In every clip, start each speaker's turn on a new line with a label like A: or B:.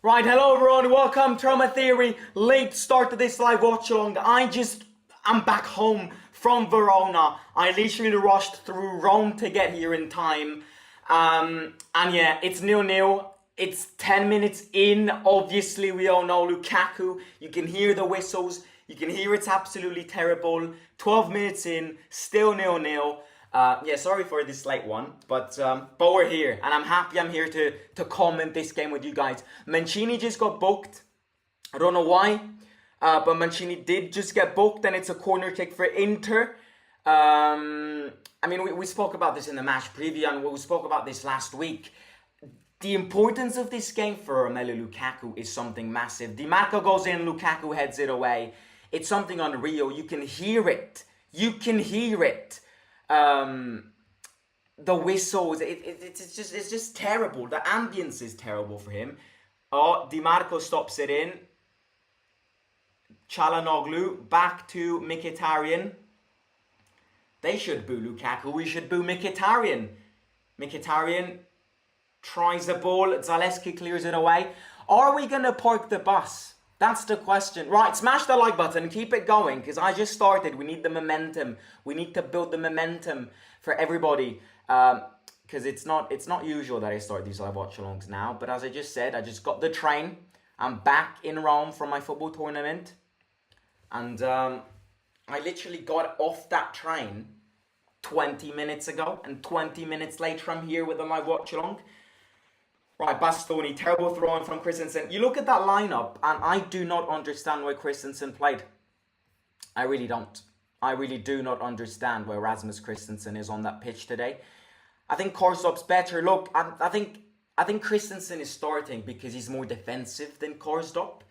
A: Right, hello everyone, welcome to Roma Theory. Late start to this live watch along. I'm back home from Verona. I literally rushed through Rome to get here in time. And yeah, it's 0-0. It's 10 minutes in. Obviously, we all know Lukaku. You can hear the whistles. You can hear it's absolutely terrible. 12 minutes in, still 0-0. Yeah, sorry for this late one, but we're here, and I'm happy I'm here to comment this game with you guys. Mancini just got booked. I don't know why, but Mancini did just get booked, and it's a corner kick for Inter. I mean, we spoke about this in the match preview, and we spoke about this last week. The importance of this game for Romelu Lukaku is something massive. Di Marco goes in, Lukaku heads it away. It's something unreal. You can hear it. You can hear it. The whistles, it's just terrible. The ambience is terrible for him. Oh, Di Marco stops it in. Çalhanoğlu back to Mkhitaryan. They should boo Lukaku. We should boo Mkhitaryan. Mkhitaryan tries the ball. Zalewski clears it away. Are we going to park the bus? That's the question. Right, smash the like button. Keep it going, because I just started. We need the momentum. We need to build the momentum for everybody. Because it's not usual that I start these live watch-alongs now. But as I just said, I just got the train. I'm back in Rome from my football tournament. And I literally got off that train 20 minutes ago. And 20 minutes later, I'm here with a live watch-along. Right, Bastoni, terrible throw-in from Christensen. You look at that lineup, and I do not understand why Christensen played. I really don't. I really do not understand why Rasmus Christensen is on that pitch today. I think Korsop's better. Look, I think Christensen is starting because he's more defensive than Korsop.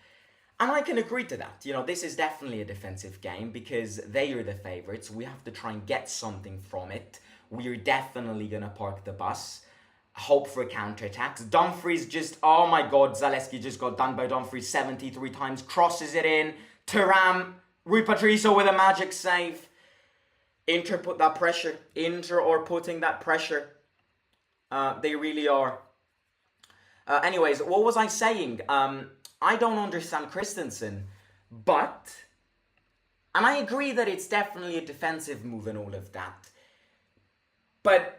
A: And I can agree to that. You know, this is definitely a defensive game because they are the favourites. We have to try and get something from it. We are definitely going to park the bus. Hope for counter-attacks. Dumfries just, oh my god, Zalewski just got done by Dumfries 73 times. Crosses it in. Thuram, Rui Patricio with a magic save. Inter put that pressure. Inter are putting that pressure. They really are. Anyways, what was I saying? I don't understand Christensen, but, and I agree that it's definitely a defensive move and all of that, but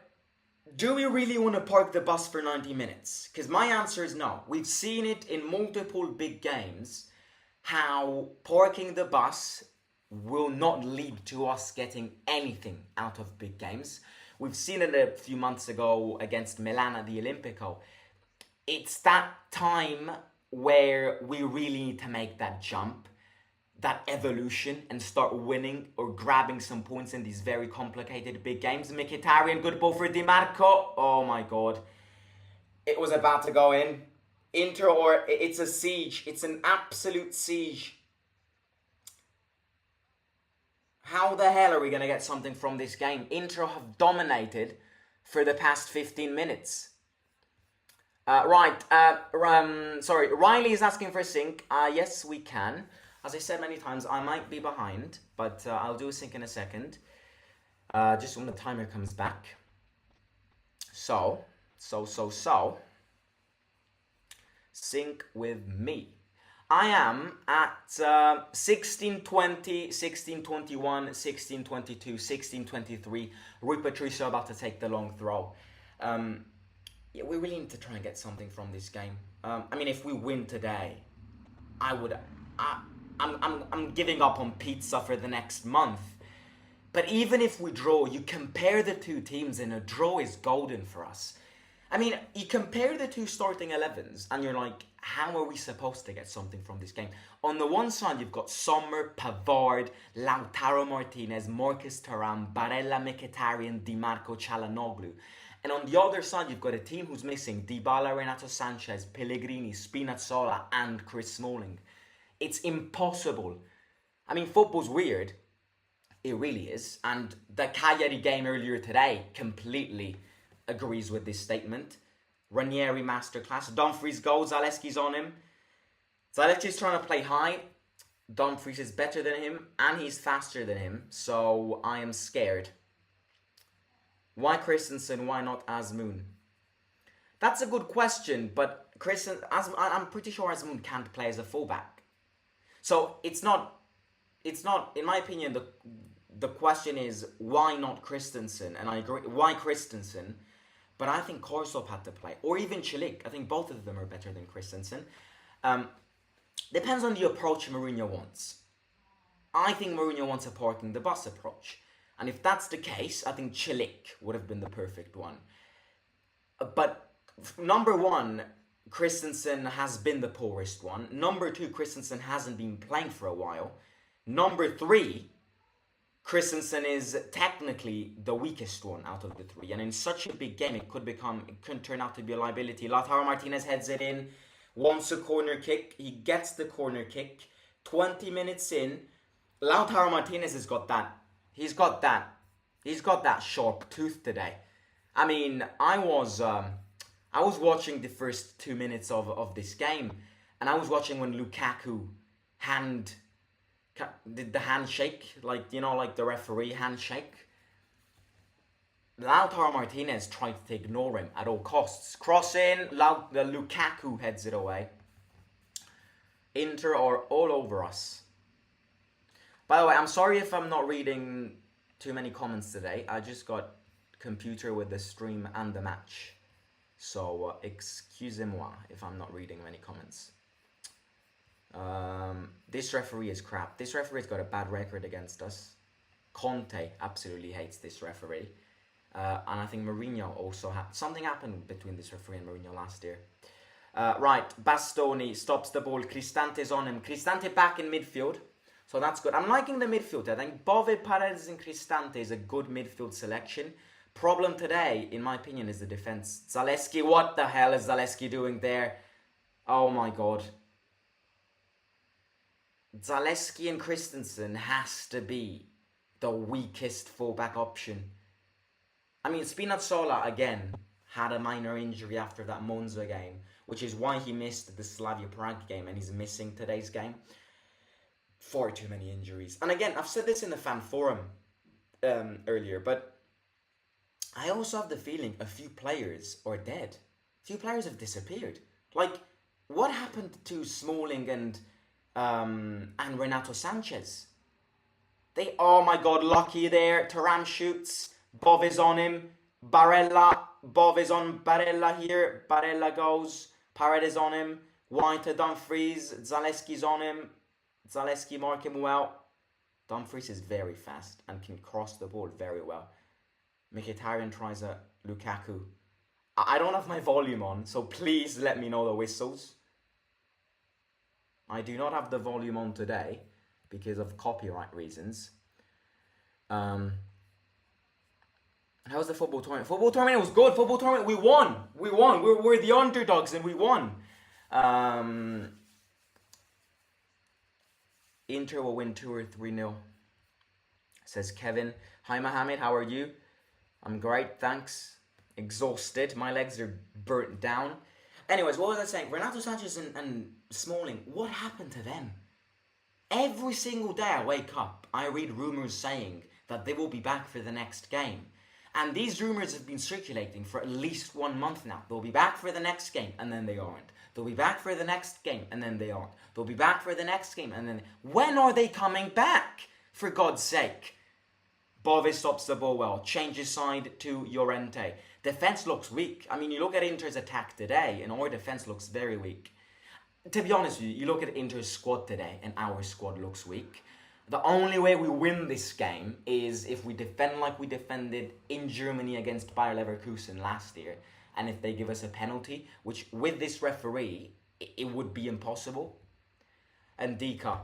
A: do we really want to park the bus for 90 minutes? Because my answer is no. We've seen it in multiple big games, how parking the bus will not lead to us getting anything out of big games. We've seen it a few months ago against Milan at the Olimpico. It's that time where we really need to make that jump, that evolution, and start winning or grabbing some points in these very complicated big games. Mkhitaryan, good ball for Di Marco. Oh my god. It was about to go in. Inter, or it's a siege. It's an absolute siege. How the hell are we going to get something from this game? Inter have dominated for the past 15 minutes. Sorry, Riley is asking for a sync. Yes, we can. As I said many times, I might be behind, but I'll do a sync in a second. Just when the timer comes back. So. Sync with me. I am at 16:20, 16:21, 16:22, 16:23. Rui Patricio about to take the long throw. Yeah, we really need to try and get something from this game. I mean, if we win today, I'm giving up on pizza for the next month. But even if we draw, you compare the two teams and a draw is golden for us. I mean, you compare the two starting 11s and you're like, how are we supposed to get something from this game? On the one side, you've got Sommer, Pavard, Lautaro Martinez, Marcus Thuram, Barella, Mkhitaryan, Di Marco, Çalhanoğlu. And on the other side, you've got a team who's missing Dybala, Renato Sanchez, Pellegrini, Spinazzola, and Chris Smalling. It's impossible. I mean, football's weird. It really is. And the Cagliari game earlier today completely agrees with this statement. Ranieri masterclass. Dumfries goes. Zalewski's on him. Zalewski's trying to play high. Dumfries is better than him. And he's faster than him. So I am scared. Why Christensen? Why not Azmoun? That's a good question. But I'm pretty sure Asmund can't play as a fullback. So it's not, in my opinion, the question is why not Christensen? And I agree, why Christensen? But I think Korsov had to play, or even Chilik. I think both of them are better than Christensen. Depends on the approach Mourinho wants. I think Mourinho wants a parking the bus approach. And if that's the case, I think Chilik would have been the perfect one. But number one, Christensen has been the poorest one. Number two, Christensen hasn't been playing for a while. Number three, Christensen is technically the weakest one out of the three. And in such a big game, it could turn out to be a liability. Lautaro Martinez heads it in, wants a corner kick. He gets the corner kick. 20 minutes in, Lautaro Martinez has got that. He's got that sharp tooth today. I mean, I was watching the first 2 minutes of this game, and I was watching when Lukaku did the handshake, like the referee handshake. Lautaro Martinez tried to ignore him at all costs. Cross in, Lukaku heads it away. Inter are all over us. By the way, I'm sorry if I'm not reading too many comments today. I just got computer with the stream and the match. So, excusez-moi if I'm not reading many comments. This referee is crap. This referee's got a bad record against us. Conte absolutely hates this referee. And I think Mourinho also something happened between this referee and Mourinho last year. Right, Bastoni stops the ball. Cristante's on him. Cristante back in midfield. So that's good. I'm liking the midfield. I think Bove, Paredes and Cristante is a good midfield selection. Problem today, in my opinion, is the defense. Zaleski, what the hell is Zaleski doing there? Oh my god. Zaleski and Christensen has to be the weakest fullback option. I mean, Spinazzola, again, had a minor injury after that Monza game, which is why he missed the Slavia Prague game, and he's missing today's game. Far too many injuries. And again, I've said this in the fan forum earlier, but I also have the feeling a few players are dead. A few players have disappeared. Like, what happened to Smalling and Renato Sanchez? Oh my god, lucky there. Thuram shoots. Bov is on him. Bov is on Barella here. Barella goes. Paredes on him. White to Dumfries. Zaleski's on him. Zaleski mark him well. Dumfries is very fast and can cross the ball very well. Mkhitaryan tries a Lukaku. I don't have my volume on, so please let me know the whistles. I do not have the volume on today because of copyright reasons. How was the football tournament? Football tournament was good. Football tournament, we won. We're the underdogs and we won. Inter will win 2 or 3-0. Says Kevin. Hi Mohammed, how are you? I'm great, thanks. Exhausted. My legs are burnt down. Anyways, what was I saying? Renato Sanchez and Smalling, what happened to them? Every single day I wake up, I read rumours saying that they will be back for the next game. And these rumours have been circulating for at least 1 month now. They'll be back for the next game, and then they aren't. They'll be back for the next game, and then they aren't. They'll be back for the next game, and then... When are they coming back? For God's sake. Bove stops the ball well. Changes side to Llorente. Defence looks weak. I mean, you look at Inter's attack today, and our defence looks very weak. To be honest with you, you look at Inter's squad today, and our squad looks weak. The only way we win this game is if we defend like we defended in Germany against Bayer Leverkusen last year. And if they give us a penalty, which with this referee, it would be impossible. And Dika,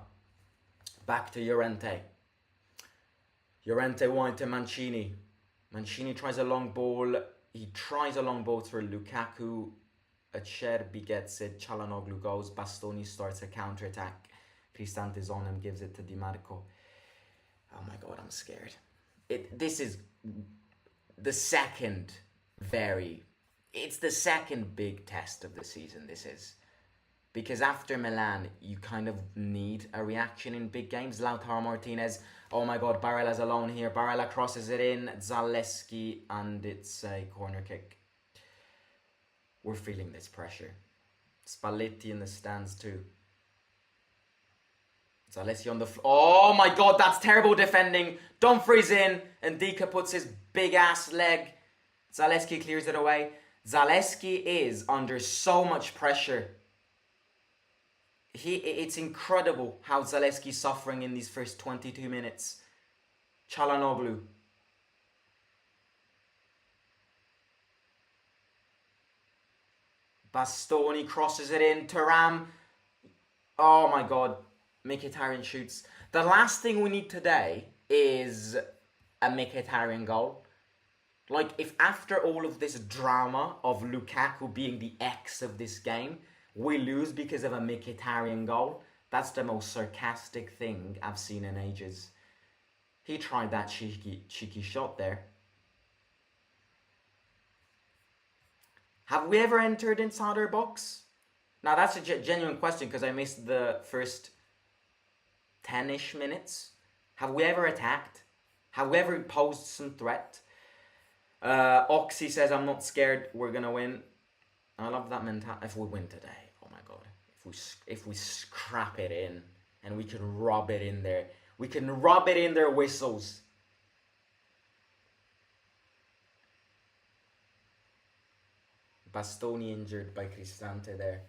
A: back to Llorente. Llorente wide to Mancini. Mancini tries a long ball. He tries a long ball through Lukaku. Acerbi gets it. Çalhanoğlu goes. Bastoni starts a counter-attack. Cristante is on him, gives it to Di Marco. Oh my god, I'm scared. This is the second it's the second big test of the season, this is. Because after Milan, you kind of need a reaction in big games. Lautaro Martinez, oh my god, Barella's alone here. Barella crosses it in, Zaleski, and it's a corner kick. We're feeling this pressure. Spalletti in the stands too. Zaleschi on the oh my god, that's terrible defending. Dumfries in, and Dika puts his big ass leg. Zaleschi clears it away. Zaleschi is under so much pressure. It's incredible how Zaleschi's suffering in these first 22 minutes. Çalhanoğlu. Bastoni crosses it in. Thuram. Oh my god. Mkhitaryan shoots. The last thing we need today is a Mkhitaryan goal. Like, if after all of this drama of Lukaku being the X of this game, we lose because of a Mkhitaryan goal, that's the most sarcastic thing I've seen in ages. He tried that cheeky shot there. Have we ever entered inside our box? Now, that's a genuine question because I missed the first 10-ish minutes. Have we ever attacked? Have we ever posed some threat? Oxy says, I'm not scared, we're gonna win. I love that mentality. If we win today, oh my god. If we scrap it in and we can rub it in there. We can rub it in their whistles. Bastoni injured by Cristante there.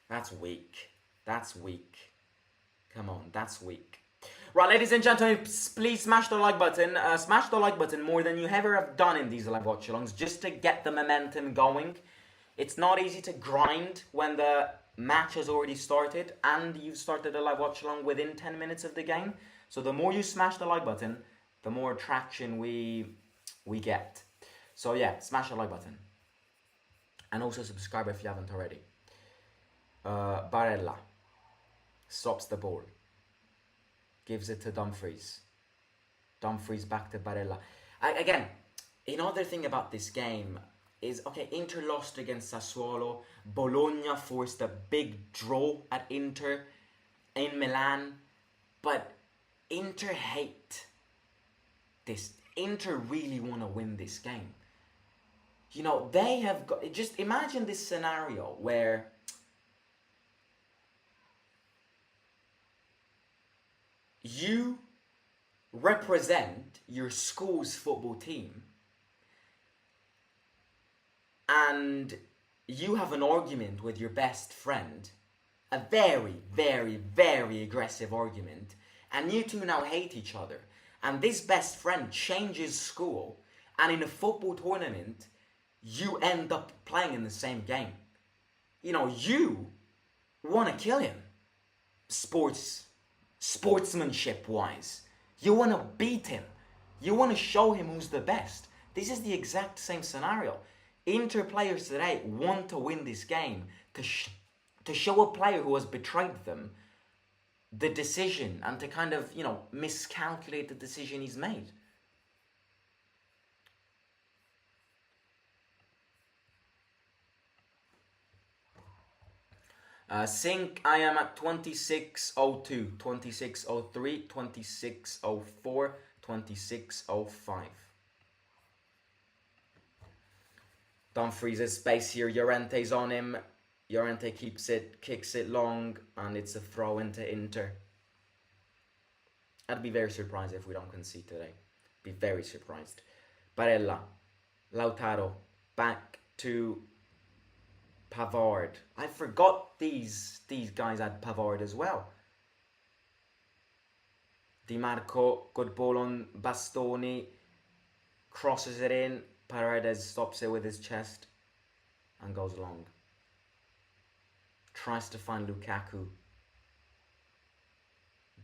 A: That's weak. That's weak. Come on, that's weak. Right, ladies and gentlemen, please smash the like button. Smash the like button more than you ever have done in these live watch-alongs, just to get the momentum going. It's not easy to grind when the match has already started and you've started a live watch-along within 10 minutes of the game. So the more you smash the like button, the more traction we get. So yeah, smash the like button. And also subscribe if you haven't already. Barella stops the ball. Gives it to Dumfries. Dumfries back to Barella. Again, another thing about this game is, okay, Inter lost against Sassuolo. Bologna forced a big draw at Inter in Milan. But Inter hate this. Inter really want to win this game. You know, they have got... Just imagine this scenario where... you represent your school's football team and you have an argument with your best friend, a very, very, very aggressive argument, and you two now hate each other, and this best friend changes school, and in a football tournament, you end up playing in the same game. You know, you want to kill him. Sportsmanship wise, you want to beat him, you want to show him who's the best. This is the exact same scenario. Inter players today want to win this game to show a player who has betrayed them the decision and to kind of, you know, miscalculate the decision he's made. Sync, I am at 2602, 2603, 2604, 2605. Dumfries has space here. Llorente's on him. Llorente keeps it, kicks it long, and it's a throw into Inter. I'd be very surprised if we don't concede today. Be very surprised. Barella, Lautaro, back to Pavard. I forgot these guys had Pavard as well. Di Marco, good ball on Bastoni, crosses it in. Paredes stops it with his chest and goes long. Tries to find Lukaku.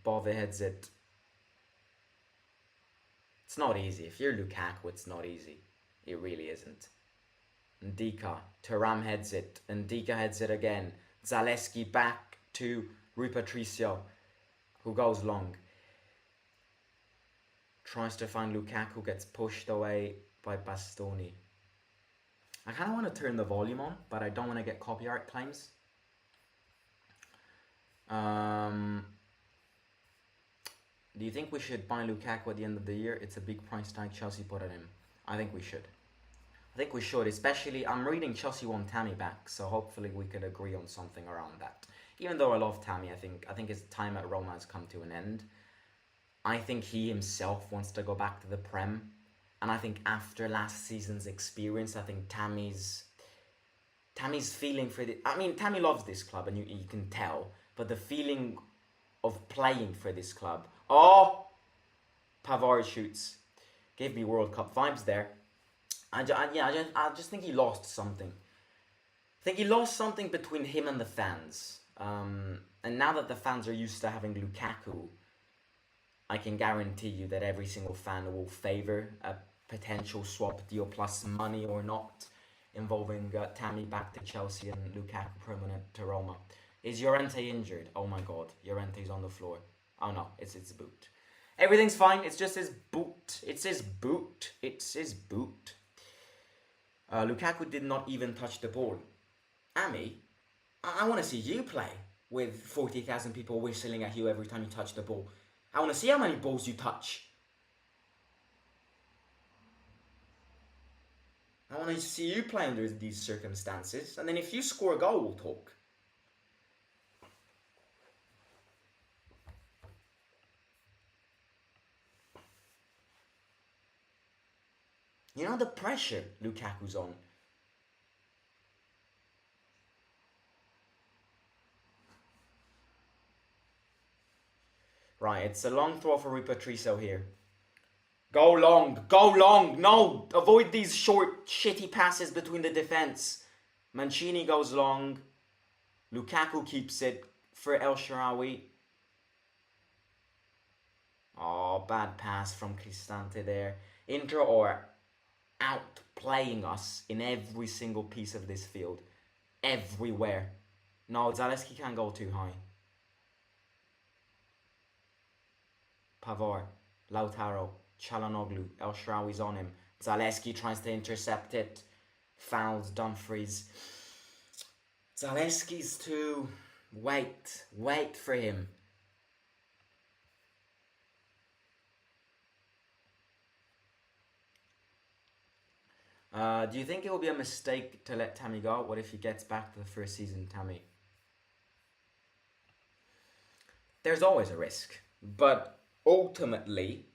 A: Bove heads it. It's not easy. If you're Lukaku, it's not easy. It really isn't. Ndika, Thuram heads it, Ndika heads it again. Zaleschi back to Rui Patricio, who goes long. Tries to find Lukaku, gets pushed away by Bastoni. I kind of want to turn the volume on, but I don't want to get copyright claims. Do you think we should buy Lukaku at the end of the year? It's a big price tag Chelsea put on him. I think we should. I think we should, especially I'm reading Chelsea want Tammy back, so hopefully we could agree on something around that. Even though I love Tammy, I think his time at Roma has come to an end. I think he himself wants to go back to the Prem, and I think after last season's experience, I think Tammy's feeling for the. I mean, Tammy loves this club, and you can tell, but the feeling of playing for this club. Oh, Pavard shoots, gave me World Cup vibes there. I just think he lost something. I think he lost something between him and the fans. And now that the fans are used to having Lukaku, I can guarantee you that every single fan will favour a potential swap deal plus money or not, involving Tammy back to Chelsea and Lukaku permanent to Roma. Is Llorente injured? Oh my god, Llorente's on the floor. Oh no, it's his boot. Everything's fine, it's just his boot. It's his boot. It's his boot. Lukaku did not even touch the ball. Ami, I want to see you play with 40,000 people whistling at you every time you touch the ball. I want to see how many balls you touch. I want to see you play under these circumstances. And then if you score a goal, we'll talk. You know the pressure Lukaku's on. Right, it's a long throw for Rui Patricio here. Go long, go long. No, avoid these short, shitty passes between the defense. Mancini goes long. Lukaku keeps it for El Shaarawy. Oh, bad pass from Cristante there. Inter are outplaying us in every single piece of this field. Everywhere. No, Zaleski can't go too high. Pavard, Lautaro, Çalhanoğlu, El Shaarawy's on him. Zaleski tries to intercept it. Fouls Dumfries. Zaleski's too. Wait for him. Do you think it will be a mistake to let Tammy go? What if he gets back to the first season, Tammy? There's always a risk. But ultimately,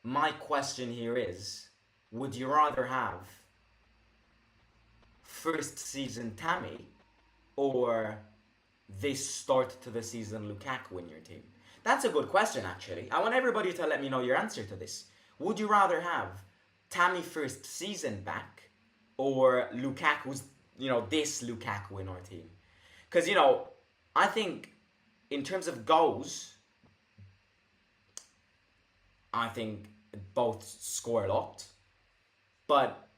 A: my question here is, would you rather have first season Tammy or this start to the season Lukaku in your team? That's a good question, actually. I want everybody to let me know your answer to this. Would you rather have Tammy first season back or Lukaku's, this Lukaku in our team? Because, I think in terms of goals, I think both score a lot. But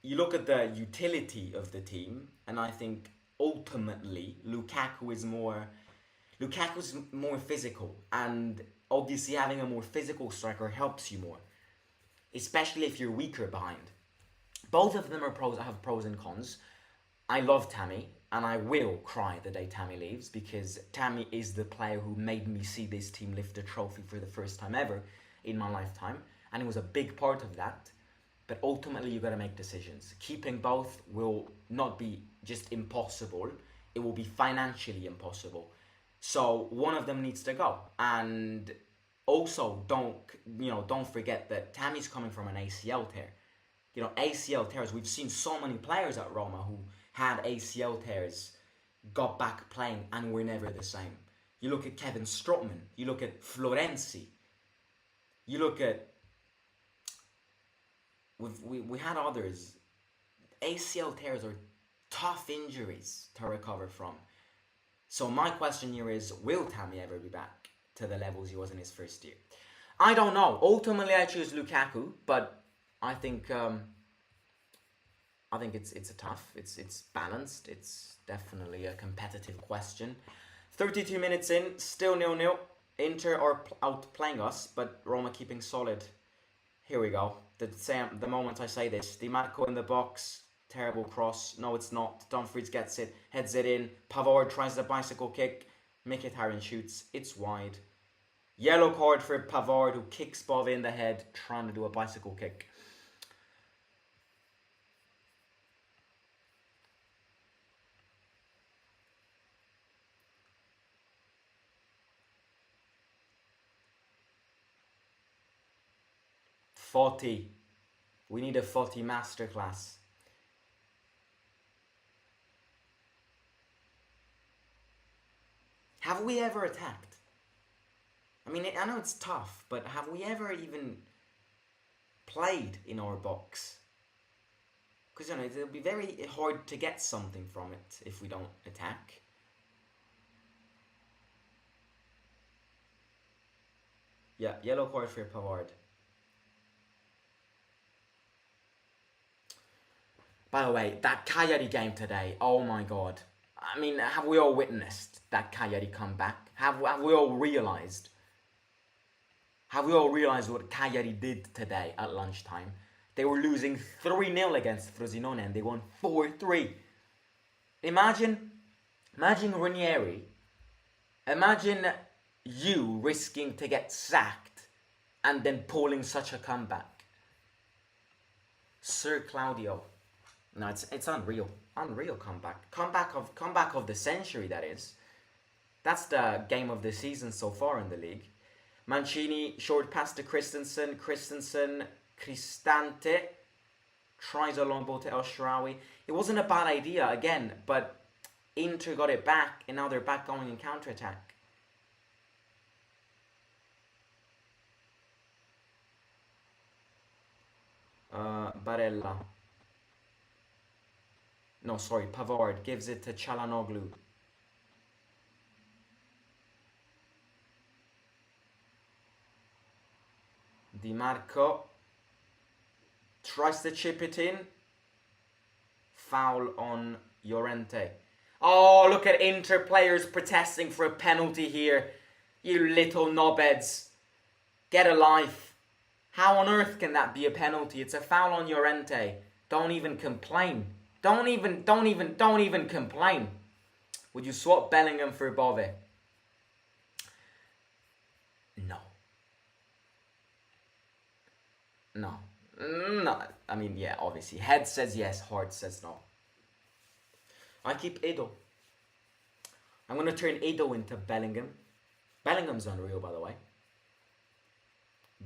A: you look at the utility of the team, and I think ultimately Lukaku's more physical, and obviously having a more physical striker helps you more, especially if you're weaker behind. Both of them have pros and cons. I love Tammy, and I will cry the day Tammy leaves, because Tammy is the player who made me see this team lift a trophy for the first time ever in my lifetime, and it was a big part of that. But ultimately, you got to make decisions. Keeping both will not be just impossible; it will be financially impossible. So one of them needs to go, and also don't forget that Tammy's coming from an ACL tear. ACL tears. We've seen so many players at Roma who had ACL tears, got back playing, and were never the same. You look at Kevin Strootman. You look at Florenzi. You look at. We had others. ACL tears are tough injuries to recover from. So my question here is, will Tammy ever be back to the levels he was in his first year? I don't know. Ultimately, I choose Lukaku, but I think it's a tough. It's balanced. It's definitely a competitive question. 32 minutes in, still 0-0. Inter are outplaying us, but Roma keeping solid. Here we go. The moment I say this, Di Marco in the box, terrible cross. No, it's not. Dumfries gets it, heads it in. Pavard tries the bicycle kick. Mkhitaryan shoots. It's wide. Yellow card for Pavard, who kicks Bove in the head, trying to do a bicycle kick. 40. We need a 40 masterclass. Have we ever attacked? I mean, I know it's tough, but have we ever even played in our box? Because, you know, it'll be very hard to get something from it if we don't attack. Yeah, yellow card for Pavard. By the way, that Cagliari game today, oh my god. I mean, have we all witnessed that Cagliari comeback? Have we all realised? Have we all realised what Cagliari did today at lunchtime? They were losing 3-0 against Frosinone and they won 4-3. Imagine Ranieri. Imagine you risking to get sacked and then pulling such a comeback. Sir Claudio. No, it's unreal. Unreal comeback. Comeback of the century, that is. That's the game of the season so far in the league. Mancini, short pass to Christensen. Cristante tries a long ball to El Shaarawy. It wasn't a bad idea, again, but Inter got it back, and now they're back going in counter-attack. Barella. No, sorry, Pavard gives it to Çalhanoğlu. Di Marco tries to chip it in. Foul on Llorente. Oh, look at Inter players protesting for a penalty here. You little knobheads. Get a life. How on earth can that be a penalty? It's a foul on Llorente. Don't even complain. Don't even complain. Would you swap Bellingham for Bove? No. No. I mean, yeah, obviously. Head says yes, heart says no. I keep Edo. I'm going to turn Edo into Bellingham. Bellingham's unreal, by the way.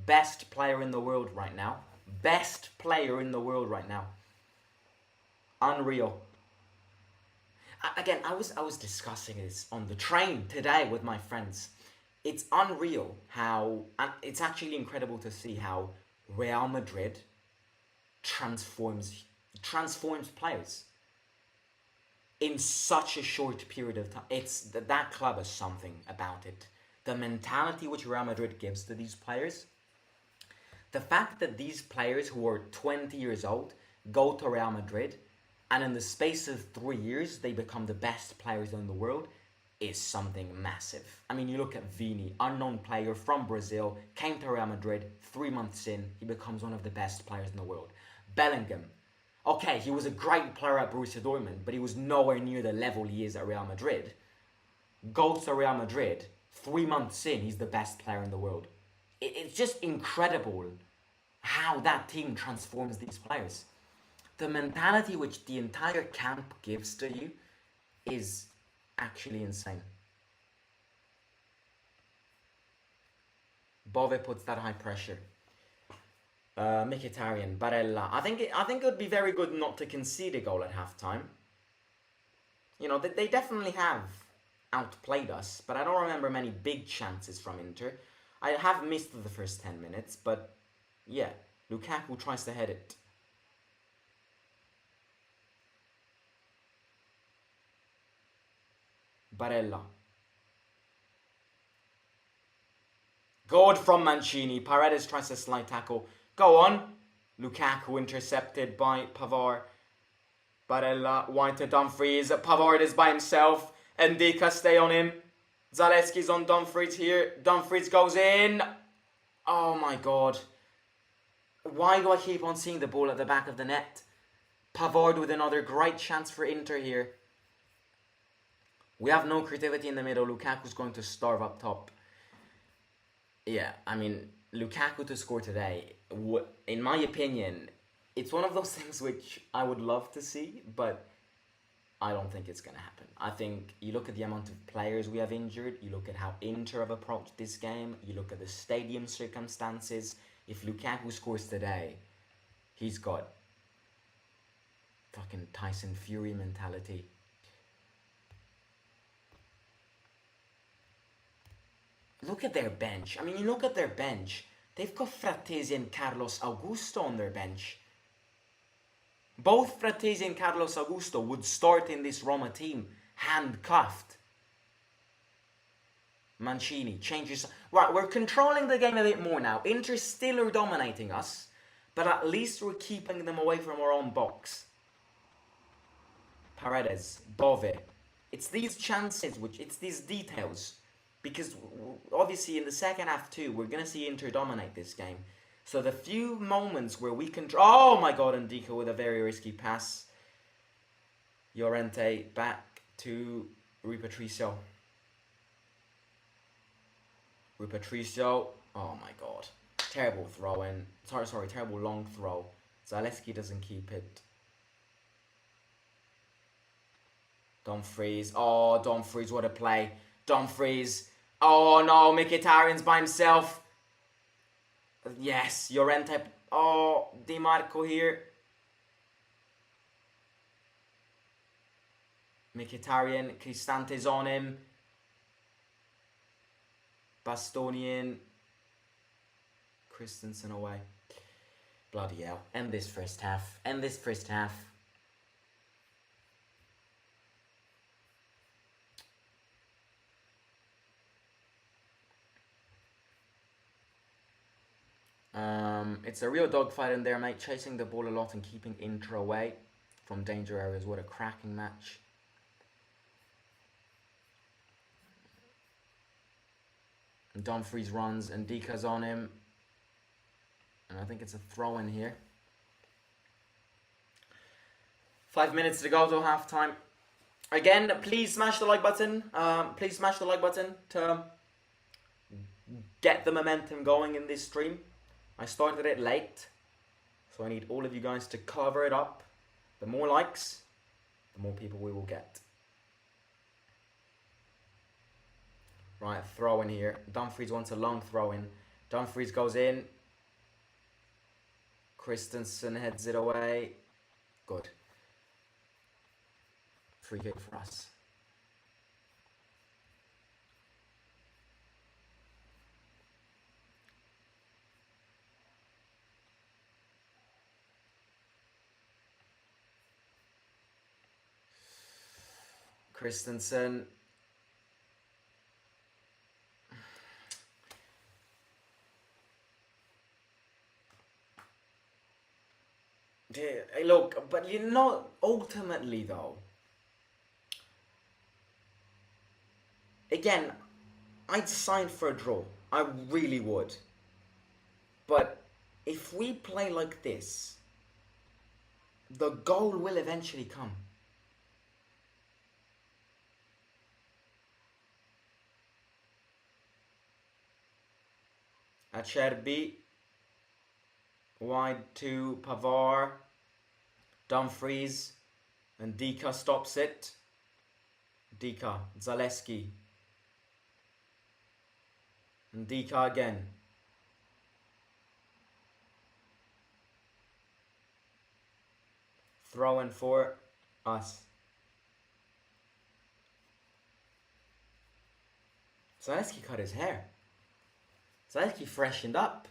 A: Best player in the world right now. Best player in the world right now. Unreal. Again, I was discussing this on the train today with my friends. It's unreal how, and it's actually incredible to see how Real Madrid transforms players in such a short period of time. It's that club has something about it. The mentality which Real Madrid gives to these players. The fact that these players who are 20 years old go to Real Madrid and in the space of 3 years they become the best players in the world is something massive. I mean, you look at Vini, unknown player from Brazil, came to Real Madrid, 3 months in, he becomes one of the best players in the world. Bellingham, okay, he was a great player at Borussia Dortmund, but he was nowhere near the level he is at Real Madrid. Goes to Real Madrid, 3 months in, he's the best player in the world. It's just incredible how that team transforms these players. The mentality which the entire camp gives to you is actually insane. Bove puts that high pressure. Mkhitaryan, Barella. I think it would be very good not to concede a goal at halftime. You know, they definitely have outplayed us, but I don't remember many big chances from Inter. I have missed the first 10 minutes, but yeah, Lukaku tries to head it. Barella. Good from Mancini. Paredes tries a slide tackle. Go on. Lukaku intercepted by Pavard. Barella wide to Dumfries. Pavard is by himself. Ndika stay on him. Zalewski's on Dumfries here. Dumfries goes in. Oh my god. Why do I keep on seeing the ball at the back of the net? Pavard with another great chance for Inter here. We have no creativity in the middle. Lukaku's going to starve up top. Yeah, I mean, Lukaku to score today, in my opinion, it's one of those things which I would love to see, but I don't think it's going to happen. I think you look at the amount of players we have injured, you look at how Inter have approached this game, you look at the stadium circumstances, If Lukaku scores today, he's got fucking Tyson Fury mentality. Look at their bench. I mean, you look at their bench. They've got Frattesi and Carlos Augusto on their bench. Both Frattesi and Carlos Augusto would start in this Roma team, handcuffed. Mancini changes. Right, we're controlling the game a bit more now. Inter still are dominating us, but at least we're keeping them away from our own box. Paredes, Bove. It's these chances, it's these details. Because obviously in the second half too, we're going to see Inter dominate this game. So the few moments where we can... Oh my god, Ndika with a very risky pass. Llorente back to Rui Patricio. Rui Patricio. Oh my god. Terrible throw in. Sorry, terrible long throw. Zalewski doesn't keep it. Dumfries. Oh, Dumfries, what a play. Dumfries. Oh no, Mkhitaryan's by himself. Yes, Llorente. Oh, Di Marco here. Mkhitaryan, Cristante's on him. Bastonian. Christensen away. Bloody hell. End this first half. End this first half. It's a real dogfight in there, mate. Chasing the ball a lot and keeping Inter away from danger areas. What a cracking match. And Dumfries runs and Dika's on him. And I think it's a throw in here. 5 minutes to go to halftime. Again, please smash the like button. Please smash the like button to get the momentum going in this stream. I started it late, so I need all of you guys to cover it up. The more likes, the more people we will get. Right, throw in here. Dumfries wants a long throw in. Dumfries goes in. Christensen heads it away. Good. Free kick for us. Christensen. Look, but you know, ultimately though, again, I'd sign for a draw. I really would. But if we play like this, the goal will eventually come. Acerbi, wide to Pavard, Dumfries, and Dika stops it. Dika, Zalewski, and Dika again. Throw in for us. Zalewski cut his hair. Zalewski freshened up.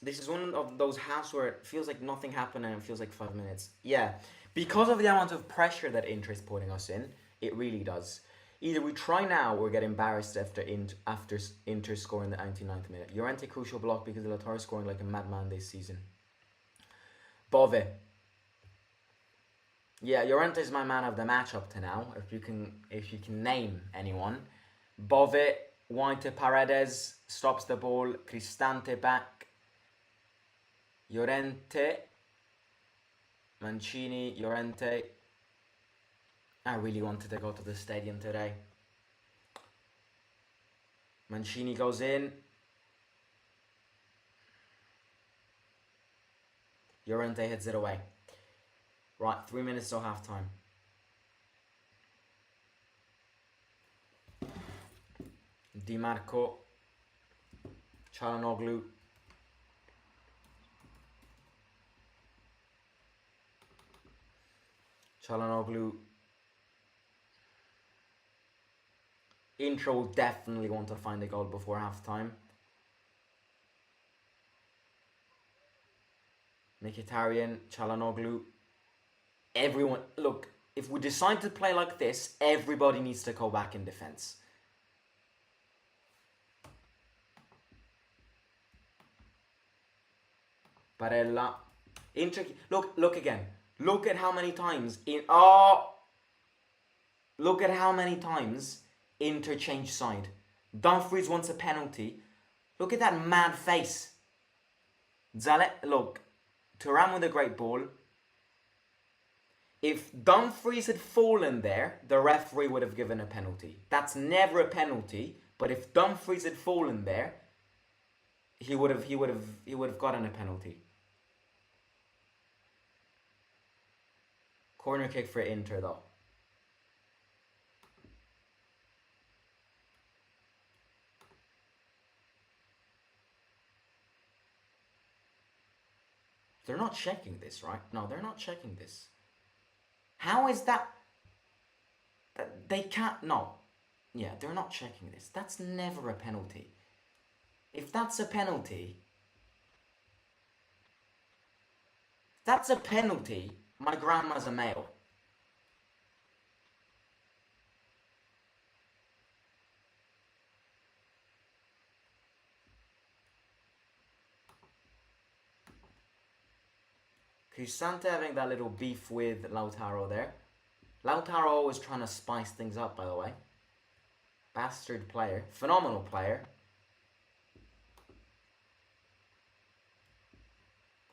A: This is one of those halves where it feels like nothing happened and it feels like 5 minutes. Yeah, because of the amount of pressure that Inter is putting us in, it really does. Either we try now or get embarrassed after Inter scoring the 99th minute. Llorente crucial block because Lautaro is scoring like a madman this season. Bove. Yeah, Llorente is my man of the match up to now. If you can name anyone. Bove, wide to Paredes, stops the ball. Cristante back. Llorente. Mancini, Llorente. I really wanted to go to the stadium today. Mancini goes in. Llorente heads it away. Right, 3 minutes till half time. Di Marco. Çalhanoğlu. Çalhanoğlu. Inter will definitely want to find a goal before half time. Mkhitaryan, Çalhanoğlu. Everyone, look, if we decide to play like this, everybody needs to go back in defense. Barella. Inter, look again. Look at how many times look at how many times Inter changed side. Dumfries wants a penalty. Look at that mad face. Look, Thuram with a great ball. If Dumfries had fallen there, the referee would have given a penalty. That's never a penalty, but if Dumfries had fallen there, he would have gotten a penalty. Corner kick for Inter though. They're not checking this, right? No, they're not checking this. How is that? They can't. No. Yeah, they're not checking this. That's never a penalty. If that's a penalty, my grandma's a male. Cristante having that little beef with Lautaro there. Lautaro always trying to spice things up, by the way. Bastard player. Phenomenal player.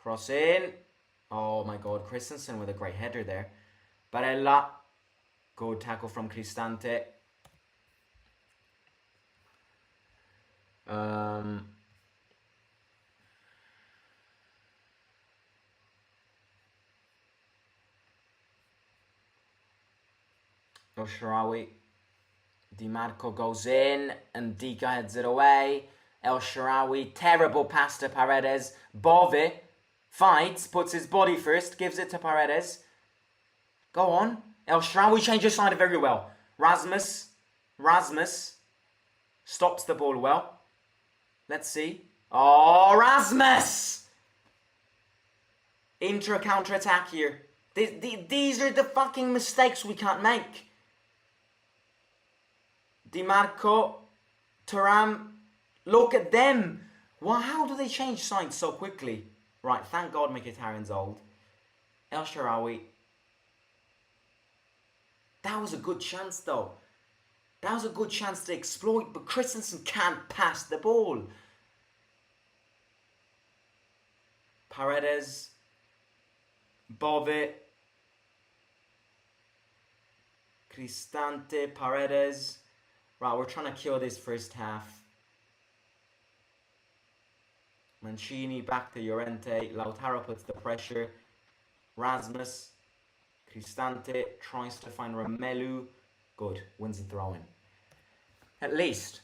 A: Cross in. Oh my god, Christensen with a great header there. Barella. Good tackle from Cristante. El Shaarawy. Di Marco goes in and Dika heads it away. El Shaarawy, terrible pass to Paredes. Bove fights, puts his body first, gives it to Paredes. Go on. El Shaarawy changes side very well. Rasmus stops the ball well. Let's see. Oh, Rasmus! Inter counter-attack here. These are the fucking mistakes we can't make. Di Marco, Thuram, look at them. Well, how do they change sides so quickly? Right, thank God Mkhitaryan's old. El Shaarawy. That was a good chance though. That was a good chance to exploit, but Christensen can't pass the ball. Paredes. Bove. Cristante, Paredes. Right, we're trying to kill this first half. Mancini back to Llorente. Lautaro puts the pressure. Rasmus. Cristante tries to find Romelu. Good, wins the throw-in. At least.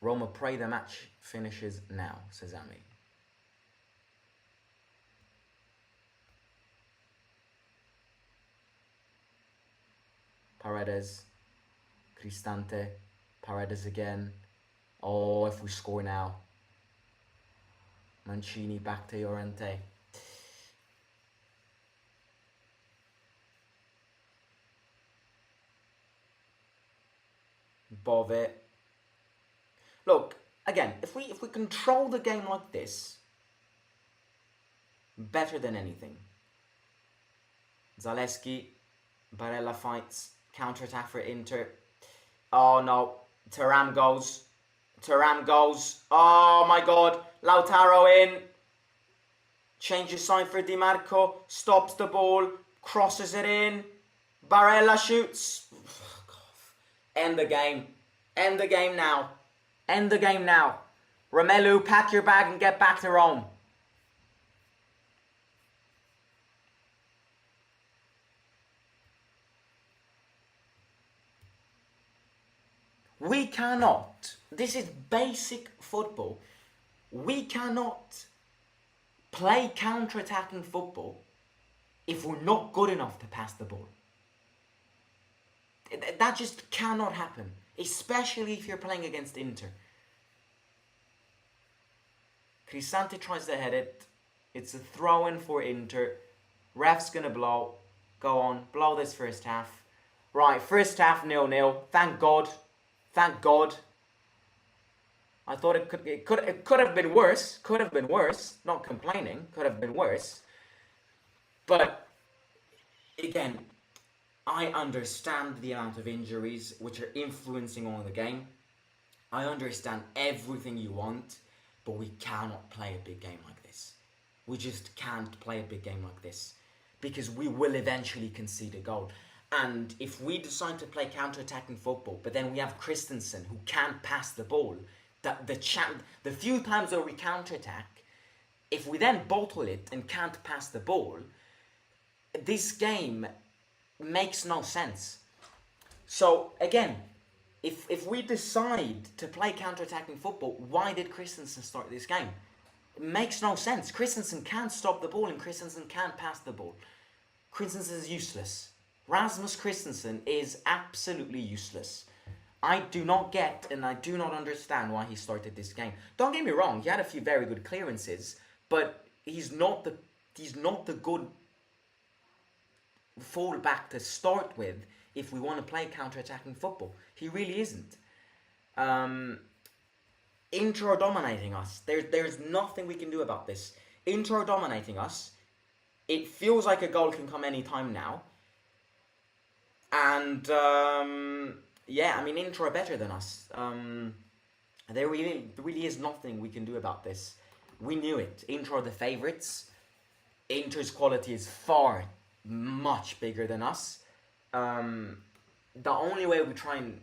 A: Roma pray the match finishes now, says Ami. Paredes, Cristante, Paredes again. Oh, if we score now. Mancini back to Llorente. Bove. Look, again, if we control the game like this, better than anything. Zaleski, Barella fights. Counter-attack for Inter. Oh no. Thuram goes. Oh my god. Lautaro in. Changes side for Di Marco. Stops the ball. Crosses it in. Barella shoots. End the game. End the game now. Romelu, pack your bag and get back to Rome. We cannot, this is basic football, we cannot play counter-attacking football if we're not good enough to pass the ball. That just cannot happen, especially if you're playing against Inter. Cristante tries to head it. It's a throw-in for Inter. Ref's gonna blow. Go on, blow this first half. Right, first half 0-0. Thank God. Thank God. I thought it could have been worse. Could have been worse. Not complaining. Could have been worse. But again, I understand the amount of injuries which are influencing on the game. I understand everything you want, but we cannot play a big game like this. We just can't play a big game like this, because we will eventually concede a goal. And if we decide to play counter-attacking football, but then we have Christensen who can't pass the ball, the few times where we counter-attack, if we then bottle it and can't pass the ball, this game makes no sense. So again, if we decide to play counter-attacking football, why did Christensen start this game? It makes no sense. Christensen can't stop the ball and Christensen can't pass the ball. Christensen is useless. Rasmus Christensen is absolutely useless. I do not get and I do not understand why he started this game. Don't get me wrong, he had a few very good clearances, but he's not the good fullback to start with if we want to play counter-attacking football. He really isn't. Inter are dominating us. There's nothing we can do about this. Inter are dominating us. It feels like a goal can come anytime now. And yeah, I mean, Inter are better than us. There really is nothing we can do about this. We knew it. Inter are the favourites. Inter's quality is far much bigger than us. The only way we try and,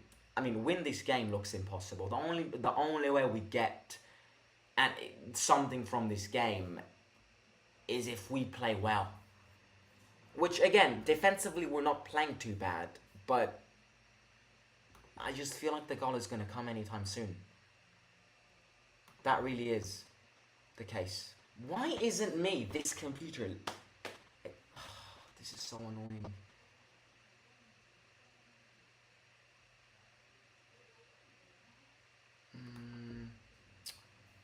A: win this game looks impossible. The only way we get something from this game is if we play well. Which, again, defensively we're not playing too bad, but I just feel like the goal is going to come anytime soon. That really is the case. Why isn't this computer... This is so annoying.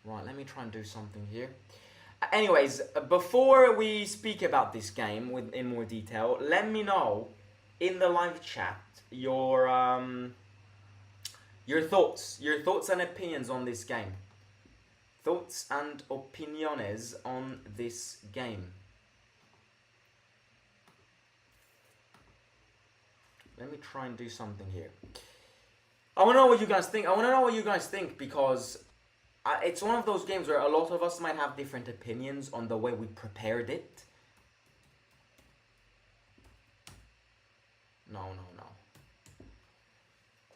A: Right, let me try and do something here. Anyways, before we speak about this game in more detail, let me know in the live chat your thoughts and opinions on this game. Thoughts and opiniones on this game. Let me try and do something here. I want to know what you guys think. Because it's one of those games where a lot of us might have different opinions on the way we prepared it. No.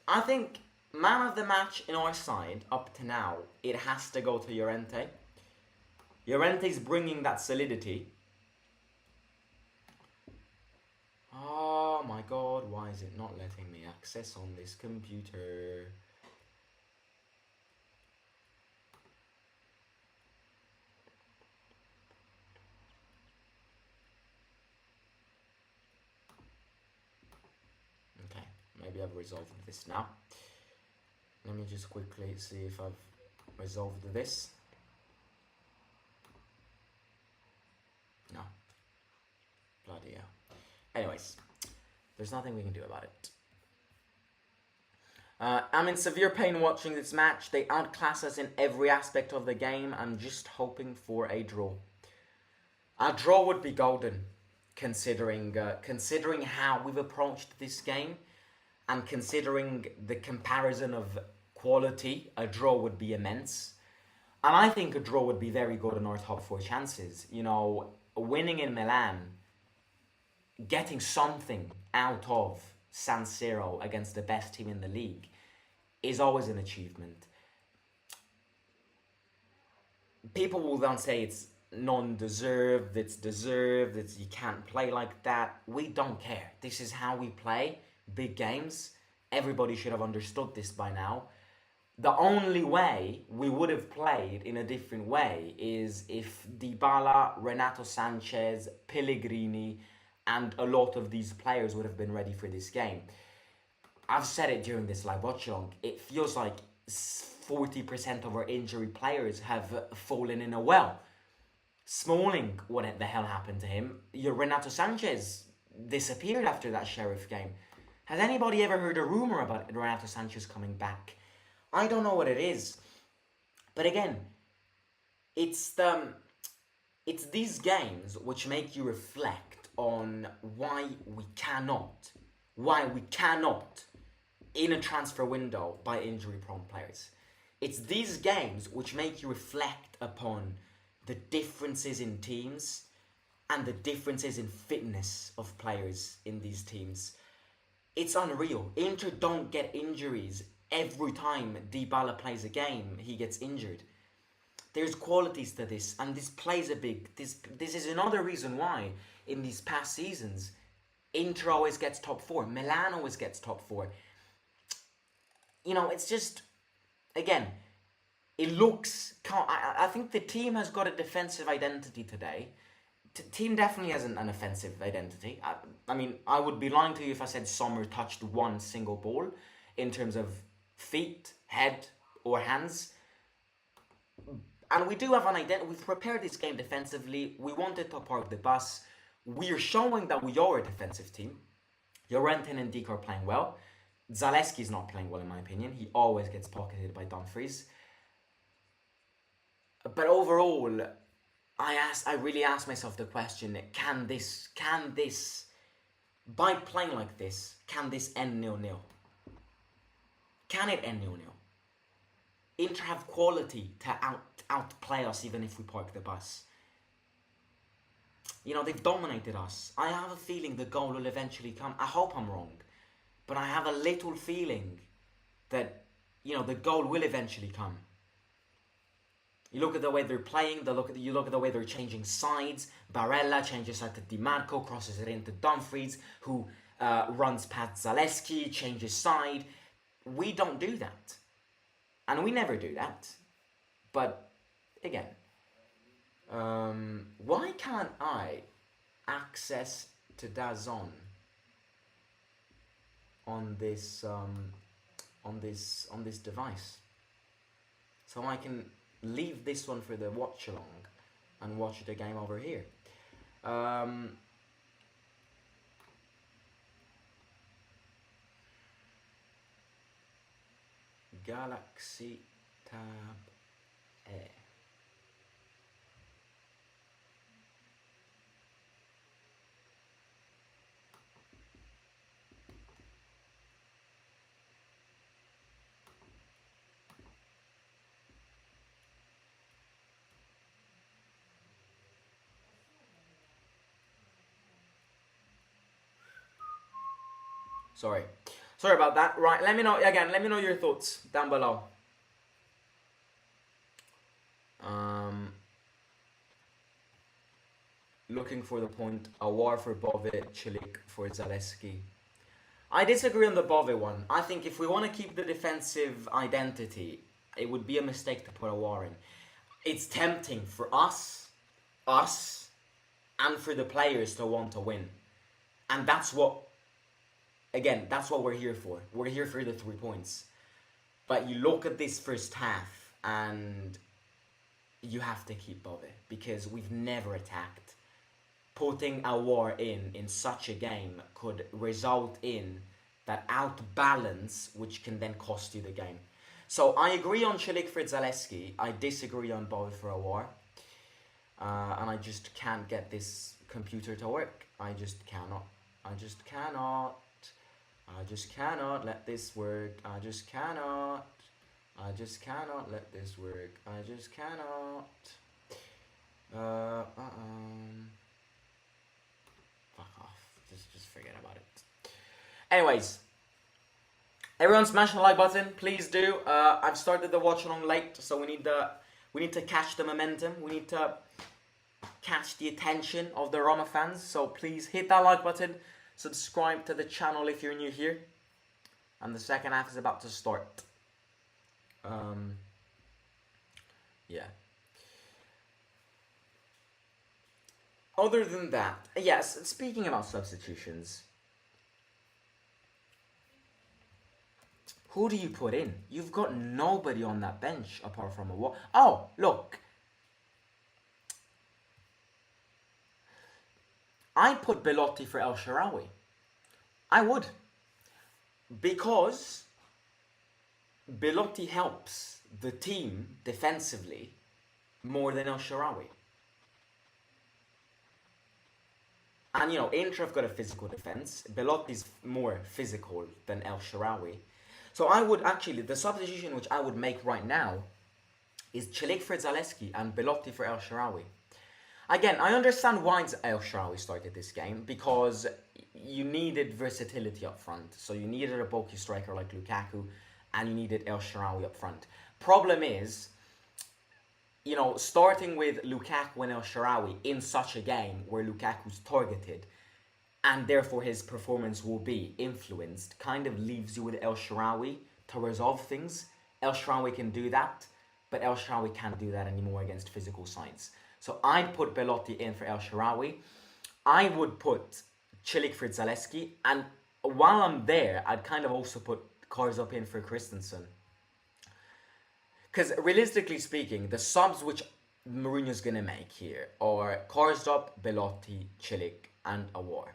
A: I think man of the match in our side up to now, it has to go to Llorente. Llorente's bringing that solidity. Oh my god, why is it not letting me access on this computer? Okay, maybe I've resolved this now. Let me just quickly see if I've resolved this. No. Bloody hell. Anyways, there's nothing we can do about it. I'm in severe pain watching this match. They outclass us in every aspect of the game. I'm just hoping for a draw. A draw would be golden, considering how we've approached this game, and considering the comparison of quality. A draw would be immense, and I think a draw would be very good in our top 4 chances. You know, winning in Milan, getting something out of San Siro against the best team in the league is always an achievement. People will then say it's non-deserved, it's deserved, you can't play like that. We don't care. This is how we play big games. Everybody should have understood this by now. The only way we would have played in a different way is if Dybala, Renato Sanchez, Pellegrini, and a lot of these players would have been ready for this game. I've said it during this live watch along. It feels like 40% of our injury players have fallen in a well. Smalling, what the hell happened to him? Your Renato Sanchez disappeared after that Sheriff game. Has anybody ever heard a rumour about Renato Sanchez coming back? I don't know what it is. But again, it's these games which make you reflect on why we cannot, in a transfer window, buy injury-prone players. It's these games which make you reflect upon the differences in teams and the differences in fitness of players in these teams. It's unreal. Inter don't get injuries every time Dybala plays a game. He gets injured. There's qualities to this, and this plays a big. This is another reason why in these past seasons, Inter always gets top 4. Milan always gets top 4. You know, it's just, again, it looks. I think the team has got a defensive identity today. Team definitely has an offensive identity. I mean, I would be lying to you if I said Sommer touched one single ball in terms of feet, head, or hands. And we do have an identity. We've prepared this game defensively. We wanted to park the bus. We're showing that we are a defensive team. Llorente and Dijk are playing well. Zalewski's not playing well in my opinion. He always gets pocketed by Dumfries. But overall, I really asked myself the question, can this, by playing like this, can this end 0-0? Can it end 0-0? Inter have quality to outplay us even if we park the bus. You know, they've dominated us. I have a feeling the goal will eventually come. I hope I'm wrong. But I have a little feeling that, you know, the goal will eventually come. You look at the way they're playing, you look at the way they're changing sides. Barella changes side to Di Marco, crosses it into Dumfries, who runs past Zalewski, changes side. We don't do that. And we never do that. But, again, why can't I access to DAZN on this device? So I can leave this one for the watch along and watch the game over here. Galaxy Tab Air. Sorry about that. Right, let me know your thoughts down below. Looking for the point. Awar for Bove, Chilik for Zalewski. I disagree on the Bove one. I think if we want to keep the defensive identity, it would be a mistake to put Awar in. It's tempting for us, and for the players to want to win. And that's what we're here for. We're here for the 3 points. But you look at this first half and you have to keep Bove because we've never attacked. Putting Awar in such a game could result in that outbalance, which can then cost you the game. So I agree on Chilik for Zalewski. I disagree on Bove for Awar. And I just can't get this computer to work. I just cannot let this work. I just cannot let this work. I just cannot. Fuck off. Just forget about it. Anyways, everyone smash the like button, please do. I've started the watch along late, so we need to catch the momentum. We need to catch the attention of the Roma fans. So please hit that like button. Subscribe to the channel if you're new here. and the second half is about to start. Yeah. Other than that, yes, speaking about substitutions, who do you put in? You've got nobody on that bench apart from a wall. Oh, look. I put Belotti for El Shaarawy. I would. Because Belotti helps the team defensively more than El Shaarawy. And you know, Inter have got a physical defense. Belotti's more physical than El Shaarawy. So I would actually, the substitution which I would make right now is Celik for Zalewski and Belotti for El Shaarawy. Again, I understand why El Shaarawy started this game, because you needed versatility up front. So you needed a bulky striker like Lukaku, and you needed El Shaarawy up front. Problem is, you know, starting with Lukaku and El Shaarawy in such a game where Lukaku's targeted, and therefore his performance will be influenced, kind of leaves you with El Shaarawy to resolve things. El Shaarawy can do that, but El Shaarawy can't do that anymore against physical sides. So I'd put Belotti in for El Shaarawy. I would put Celik for Zalewski, and while I'm there, I'd kind of also put Karsdorp in for Christensen. Because realistically speaking, the subs which Mourinho's going to make here are Karsdorp, Belotti, Celik, and Aouar.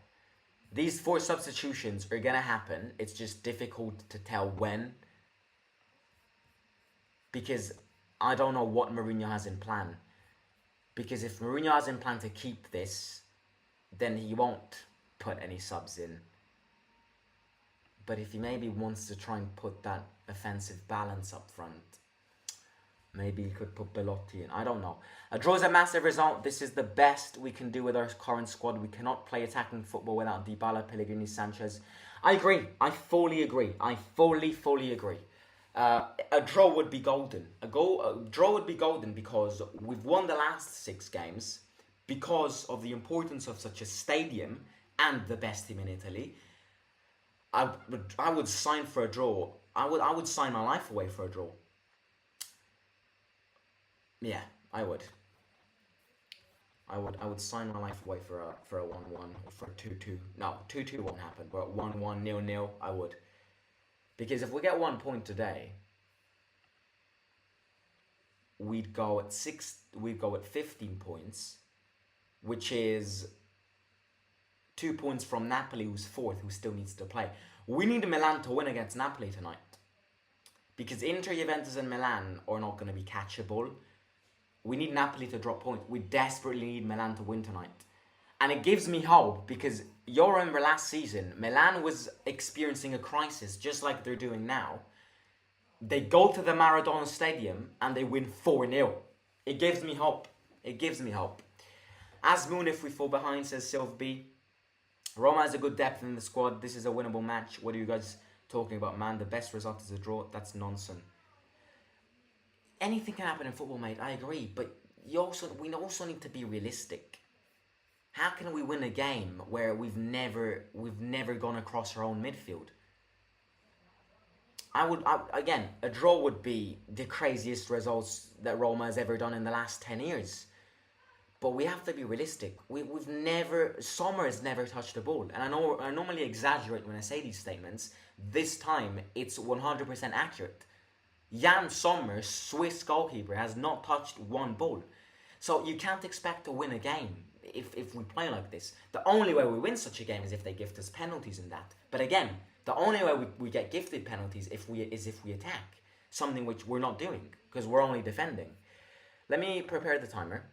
A: These 4 substitutions are going to happen. It's just difficult to tell when, because I don't know what Mourinho has in plan. Because if Mourinho has in plan to keep this, then he won't put any subs in. But if he maybe wants to try and put that offensive balance up front, maybe he could put Belotti in. I don't know. A draw is a massive result. This is the best we can do with our current squad. We cannot play attacking football without Dybala, Pellegrini, Sanchez. I agree. I fully agree. I fully agree. A draw would be golden. A draw would be golden because we've won the last 6 games because of the importance of such a stadium and the best team in Italy. I would sign for a draw. I would sign my life away for a draw. Yeah, I would. I would sign my life away for a 1-1 or for a 2-2. No, 2-2 won't happen. But 1-1, 0-0, I would. Because if we get 1 point today, we'd go at 15 points, which is 2 points from Napoli, who's 4th, who still needs to play. We need Milan to win against Napoli tonight. Because Inter, Juventus and Milan are not going to be catchable. We need Napoli to drop points. We desperately need Milan to win tonight. And it gives me hope because you remember last season, Milan was experiencing a crisis just like they're doing now. They go to the Maradona Stadium and they win 4-0. It gives me hope. It gives me hope. Asmoon, if we fall behind, says Sylv B. Roma has a good depth in the squad. This is a winnable match. What are you guys talking about, man? The best result is a draw. That's nonsense. Anything can happen in football, mate. I agree. But we also need to be realistic. How can we win a game where we've never gone across our own midfield? Again, a draw would be the craziest results that Roma has ever done in the last 10 years. But we have to be realistic. Sommer has never touched the ball. And I normally exaggerate when I say these statements. This time, it's 100% accurate. Jan Sommer, Swiss goalkeeper, has not touched 1 ball. So you can't expect to win a game if we play like this. The only way we win such a game is if they gift us penalties in that. But again, the only way we get gifted penalties is if we attack. Something which we're not doing, because we're only defending. Let me prepare the timer.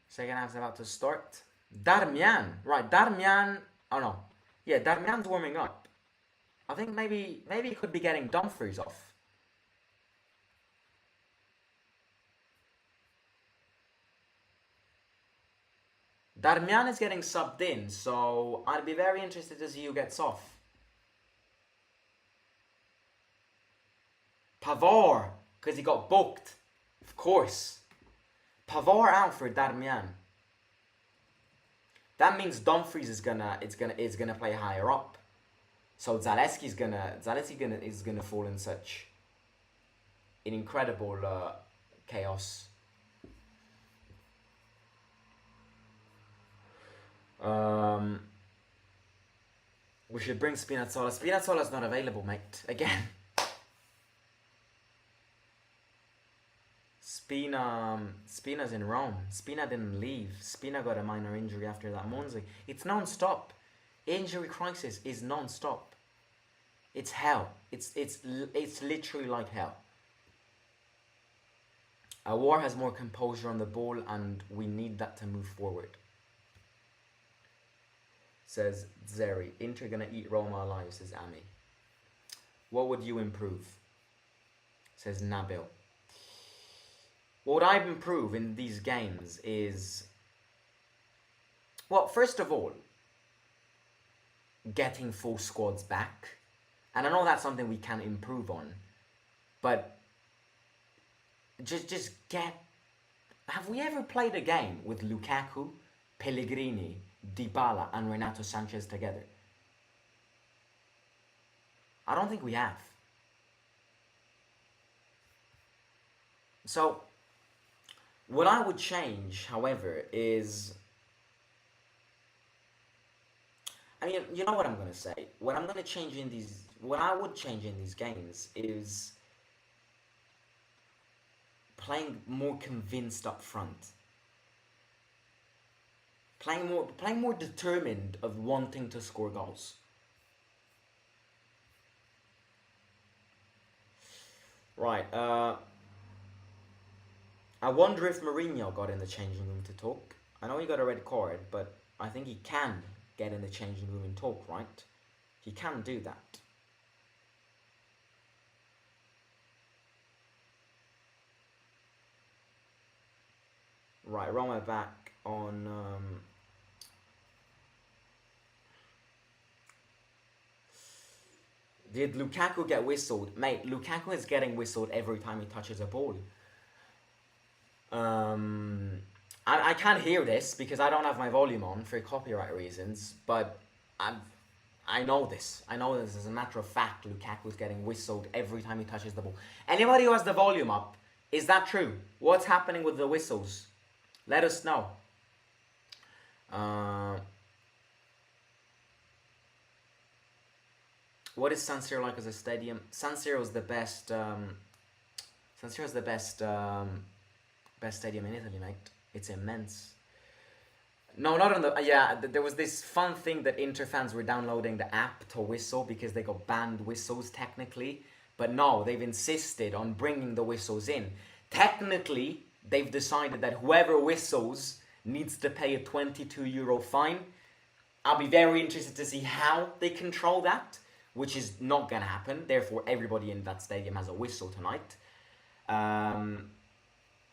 A: Second half's about to start. Darmian. Right, Darmian. Oh no. Yeah, Darmian's warming up. I think maybe he could be getting Dumfries off. Darmian is getting subbed in, so I'd be very interested to see who gets off. Pavard, because he got booked. Of course. Pavard out for Darmian. That means Dumfries is gonna play higher up. So Zalewski is gonna fall in such an incredible chaos. We should bring Spinazzola. Spinazzola's not available, mate. Again. Spina's in Rome. Spina didn't leave. Spina got a minor injury after that Monza. It's non-stop. Injury crisis is non-stop. It's hell. It's literally like hell. War has more composure on the ball, and we need that to move forward. Says Serie. Inter gonna eat Roma alive, says Ami. What would you improve? Says Nabil. What I improve in these games is, well, first of all, getting full squads back. And I know that's something we can improve on, but just get... Have we ever played a game with Lukaku, Pellegrini, Dybala and Renato Sanchez together? I don't think we have. So, what I would change, however, is... I mean, you know what I'm going to say. What I'm going to change in these... What I would change in these games is playing more convinced up front. Playing more determined of wanting to score goals. Right, I wonder if Mourinho got in the changing room to talk. I know he got a red card, but I think he can get in the changing room and talk, right? He can do that. Right, Roma back on... Did Lukaku get whistled? Mate, Lukaku is getting whistled every time he touches a ball. I can't hear this because I don't have my volume on for copyright reasons, but I know this. I know this as a matter of fact. Lukaku's getting whistled every time he touches the ball. Anybody who has the volume up, is that true? What's happening with the whistles? Let us know. What is San Siro like as a stadium? San Siro is the best. San Siro is the best. Best stadium in Italy, mate. It's immense. No, not on the... Yeah, there was this fun thing that Inter fans were downloading the app to whistle because they got banned whistles technically. But no, they've insisted on bringing the whistles in. Technically, they've decided that whoever whistles needs to pay a €22 fine. I'll be very interested to see how they control that, which is not going to happen. Therefore, everybody in that stadium has a whistle tonight.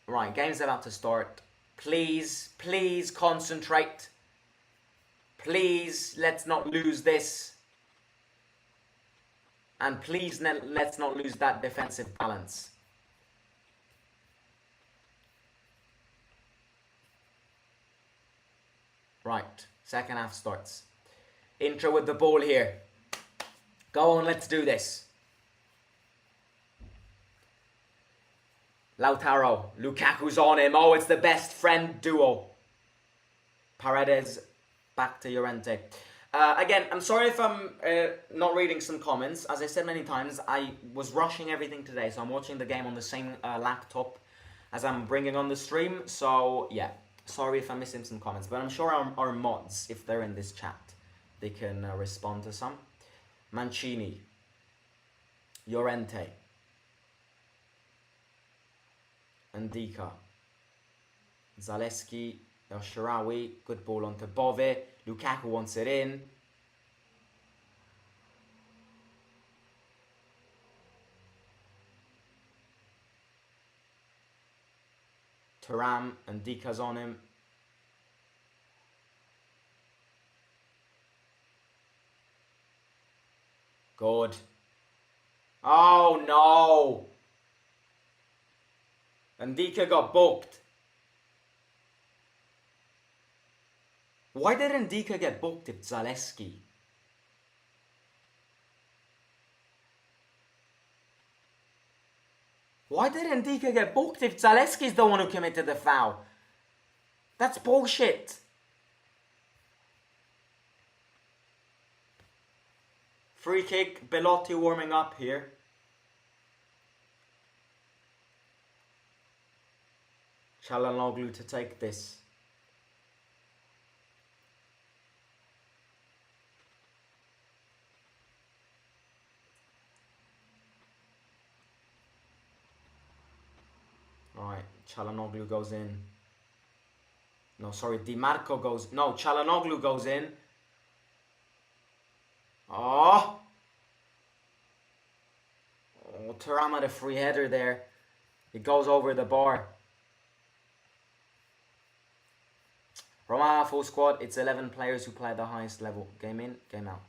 A: Right, game's about to start. Please concentrate. Please, let's not lose this. And please, let's not lose that defensive balance. Right, second half starts. Inter with the ball here. Go on, let's do this. Lautaro, Lukaku's on him. Oh, it's the best friend duo. Paredes, back to Llorente. Again, I'm sorry if I'm not reading some comments. As I said many times, I was rushing everything today, so I'm watching the game on the same laptop as I'm bringing on the stream. So, yeah, sorry if I'm missing some comments. But I'm sure our mods, if they're in this chat, they can respond to some. Mancini, Llorente, Ndika, Zalewski, El Shaarawy, good ball onto Bove. Lukaku wants it in. Thuram, and Ndika's on him. Good. Oh no! Ndika got booked. Why didn't Dika get booked if Zaleski? Why didn't Dika get booked if Zaleski's the one who committed the foul? That's bullshit. Free kick, Belotti warming up here. Çalhanoğlu to take this. Alright, Çalhanoğlu goes in. No, sorry, Di Marco goes... No, Çalhanoğlu goes in. Oh! Oh, Thuram had a free header there. It goes over the bar. Roma full squad. It's 11 players who play at the highest level. Game in, game out.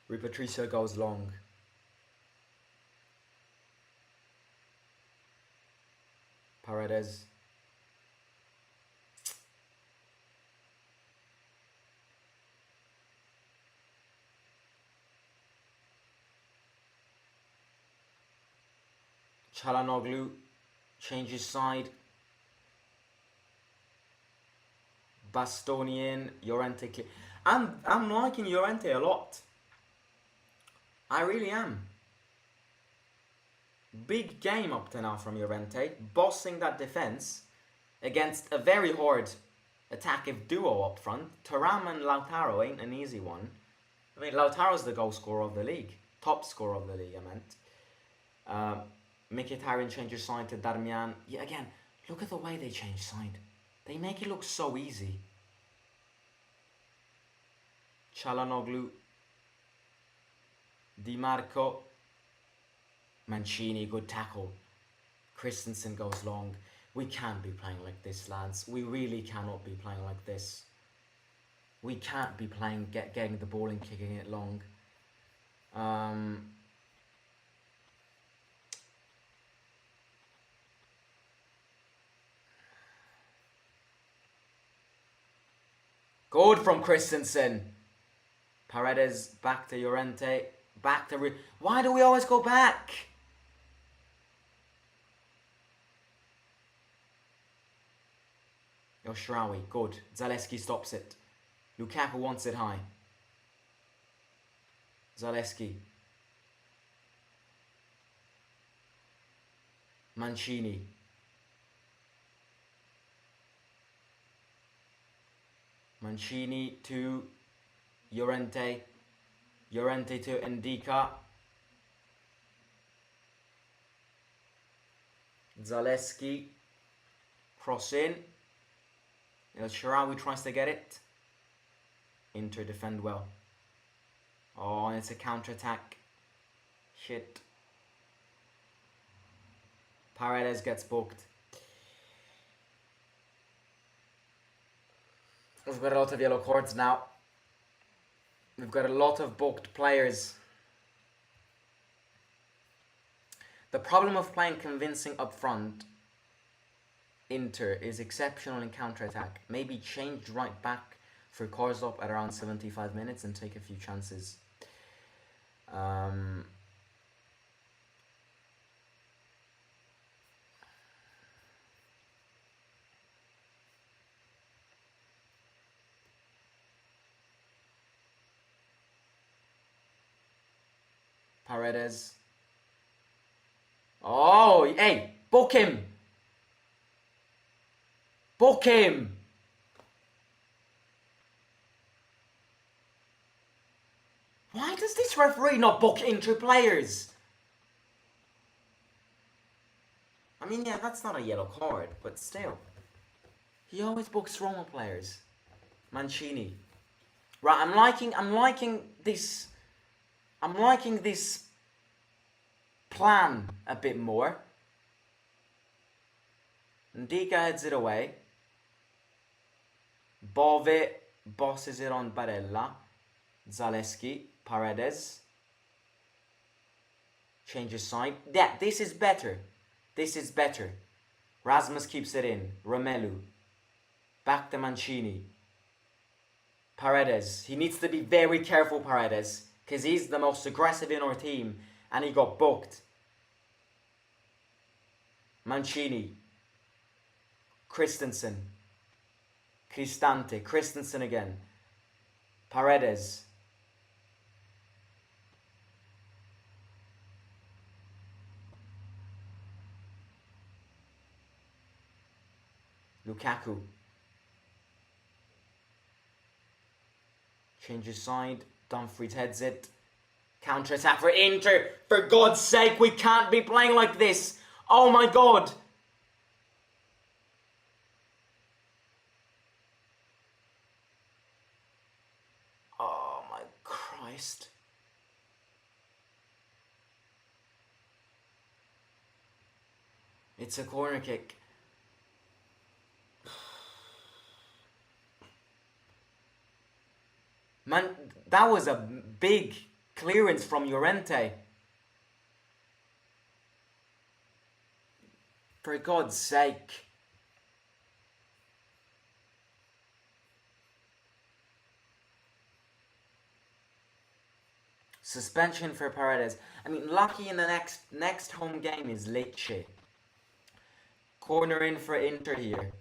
A: Rui Patricio goes long. Paredes. Çalhanoğlu changes side. Bastoni in, Llorente. I'm liking Llorente a lot. I really am. Big game up to now from Llorente, bossing that defense against a very hard attacking duo up front. Thuram and Lautaro ain't an easy one. I mean, Lautaro's the goal scorer of the league, top scorer of the league, I meant. Mkhitaryan changes side to Darmian. Yeah, again, look at the way they change side. They make it look so easy. Çalhanoğlu, Di Marco, Mancini, good tackle. Christensen goes long. We can't be playing like this, lads. We really cannot be playing like this. We can't be playing, getting the ball and kicking it long. Good from Christensen. Paredes back to Llorente. Back to... Why do we always go back? Yoshrawi, good. Zaleski stops it. Lukaku wants it high. Zaleski. Mancini. Mancini to Llorente. Llorente to Ndika. Zaleski. Cross in. El Shaarawy tries to get it. Inter defend well. Oh, and it's a counter-attack. Shit. Paredes gets booked. We've got a lot of yellow cards now. We've got a lot of booked players. The problem of playing convincing up front, Inter, is exceptional in counter-attack. Maybe change right back for Karsdorp at around 75 minutes and take a few chances. Paredes. Oh, hey, book him. Book him. Why does this referee not book Inter players? I mean, yeah, that's not a yellow card, but still. He always books Roma players. Mancini. Right, I'm liking this plan a bit more. Ndika heads it away. Bove bosses it on Barella. Zaleski. Paredes. Changes side. Yeah, this is better. This is better. Rasmus keeps it in. Romelu. Back to Mancini. Paredes. He needs to be very careful, Paredes, because he's the most aggressive in our team, and he got booked. Mancini. Christensen. Cristante. Christensen again. Paredes. Lukaku. Changes side. Dumfries heads it. Counter attack for Inter. For God's sake, we can't be playing like this. Oh my God. Oh my Christ. It's a corner kick. Man, that was a big clearance from Llorente. For God's sake. Suspension for Paredes. I mean, lucky in the next home game is Lecce. Corner in for Inter here.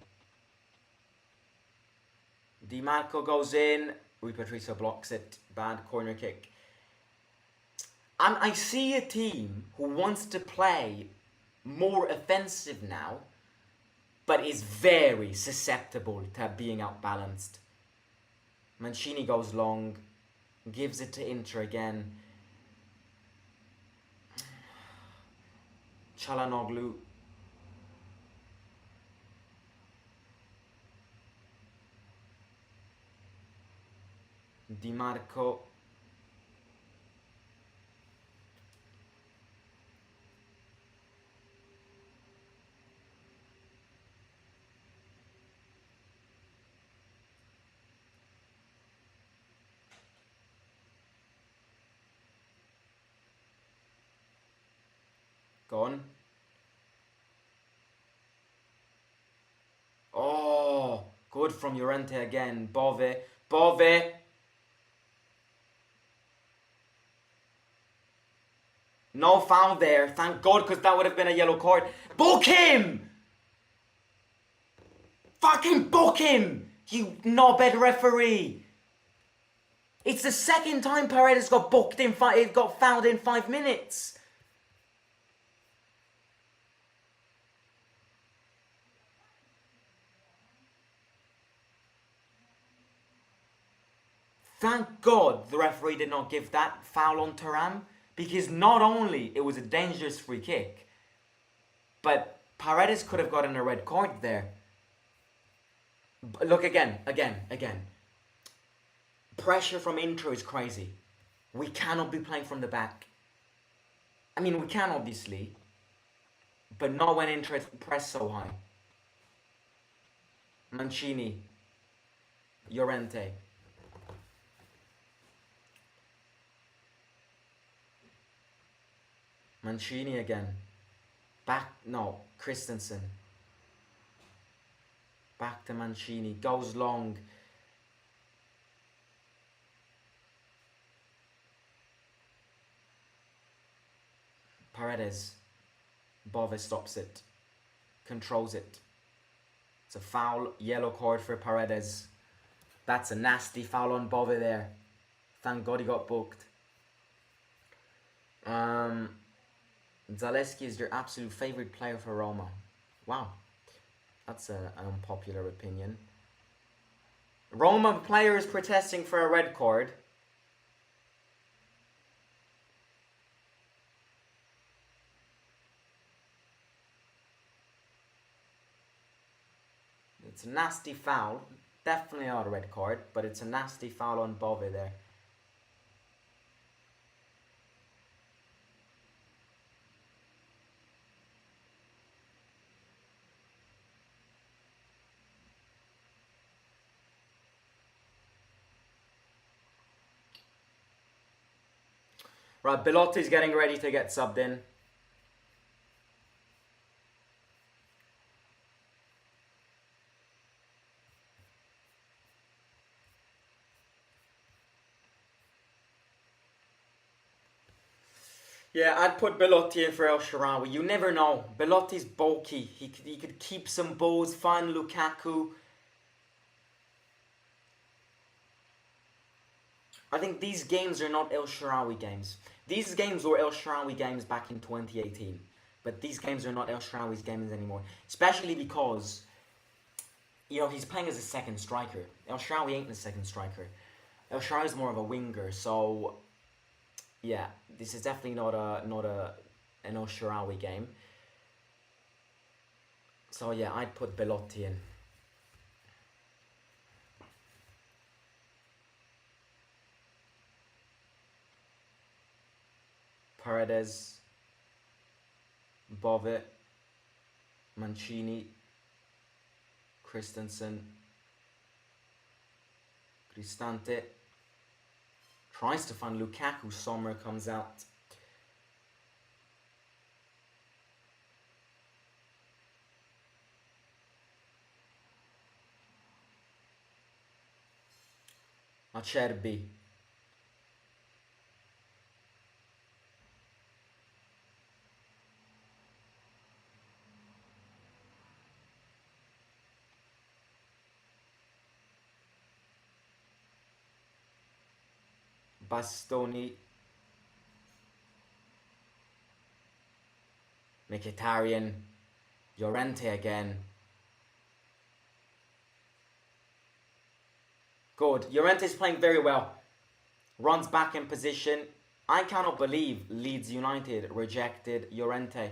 A: Di Marco goes in. Rui Patricio blocks it. Bad corner kick. And I see a team who wants to play more offensive now, but is very susceptible to being outbalanced. Mancini goes long. Gives it to Inter again. Çalhanoğlu. Di Marco. Gone. Oh, good from Llorente again. Bove. Bove. No foul there. Thank God, because that would have been a yellow card. Book him! Fucking book him! You knobhead referee! It's the second time Paredes got booked in got fouled in 5 minutes. Thank God the referee did not give that foul on Thuram, because not only it was a dangerous free kick, but Paredes could have gotten a red card there. Look, again. Pressure from Inter is crazy. We cannot be playing from the back. I mean, we can obviously, but not when Inter is pressed so high. Mancini. Llorente. Mancini again. Christensen. Back to Mancini. Goes long. Paredes. Bove stops it. Controls it. It's a foul. Yellow card for Paredes. That's a nasty foul on Bove there. Thank God he got booked. Zalewski is your absolute favourite player for Roma. Wow. That's an unpopular opinion. Roma players protesting for a red card. It's a nasty foul. Definitely not a red card, but it's a nasty foul on Bove there. Right, Belotti's getting ready to get subbed in. Yeah, I'd put Belotti in for El Shaarawy. You never know. Belotti's bulky. He could keep some balls, find Lukaku. I think these games are not El Shaarawy games. These games were El Shaarawy games back in 2018. But these games are not El Shaarawy's games anymore. Especially because, you know, he's playing as a second striker. El Shaarawy ain't a second striker. El Shaarawy is more of a winger, so yeah, this is definitely not an El Shaarawy game. So yeah, I'd put Belotti in. Paredes, Bove, Mancini, Christensen, Cristante. Tries to find Lukaku, Sommer comes out. Acerbi. Bastoni. Mkhitaryan. Llorente again. Good. Llorente's playing very well. Runs back in position. I cannot believe Leeds United rejected Llorente.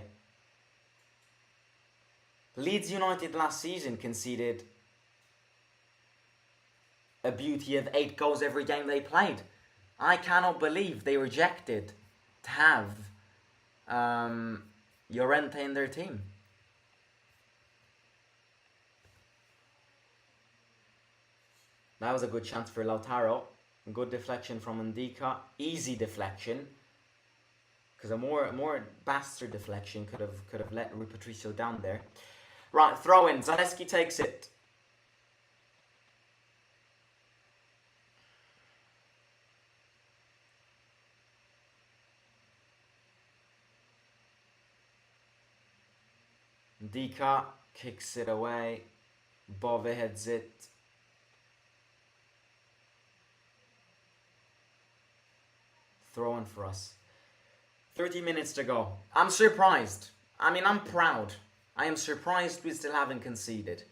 A: Leeds United last season conceded a beauty of 8 goals every game they played. I cannot believe they rejected to have Llorente in their team. That was a good chance for Lautaro. Good deflection from Ndika. Easy deflection. Because a more bastard deflection could have let Rui Patricio down there. Right, throw in. Zaleski takes it. Ndika kicks it away. Bove heads it. Throw in for us. 30 minutes to go. I'm surprised. I mean, I'm proud. I am surprised we still haven't conceded.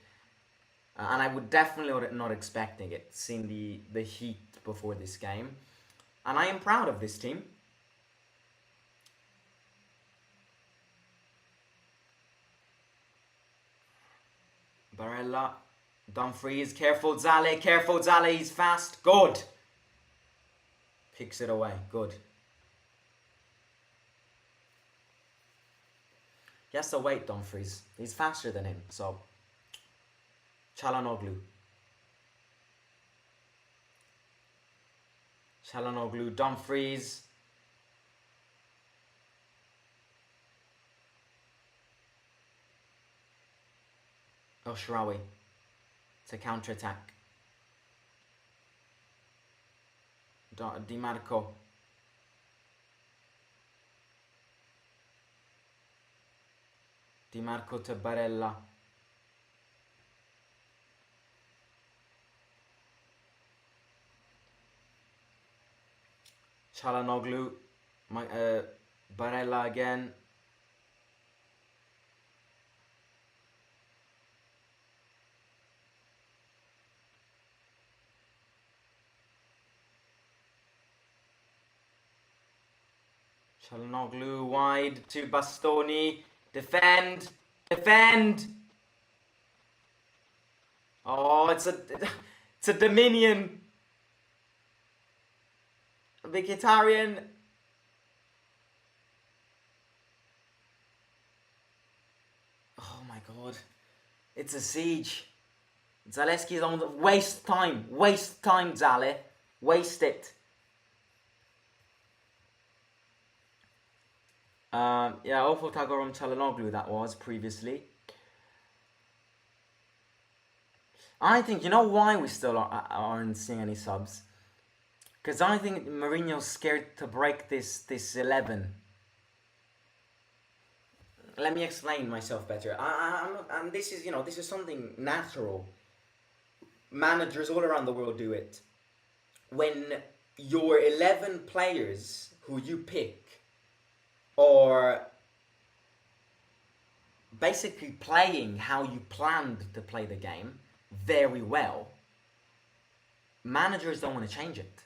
A: And I would definitely not expecting it, seeing the heat before this game. And I am proud of this team. Barella, Dumfries, careful Zale, he's fast, good. Kicks it away, good. He has to wait, Dumfries. He's faster than him, so. Çalhanoğlu, Dumfries. El Shaarawy to counter-attack. Di Marco. Di Marco to Barella. Çalhanoğlu. Barella again. Çalhanoğlu wide to Bastoni. Defend! Oh, it's a Dominion. Mkhitaryan. Oh my god. It's a siege. Zaleski's on the waste time, Zale. Waste it. Yeah, awful Tagorum Çalhanoğlu that was previously. I think, you know why we still aren't seeing any subs? Because I think Mourinho's scared to break this 11. Let me explain myself better. And this is, this is something natural. Managers all around the world do it. When your 11 players who you pick are basically playing how you planned to play the game very well, managers don't want to change it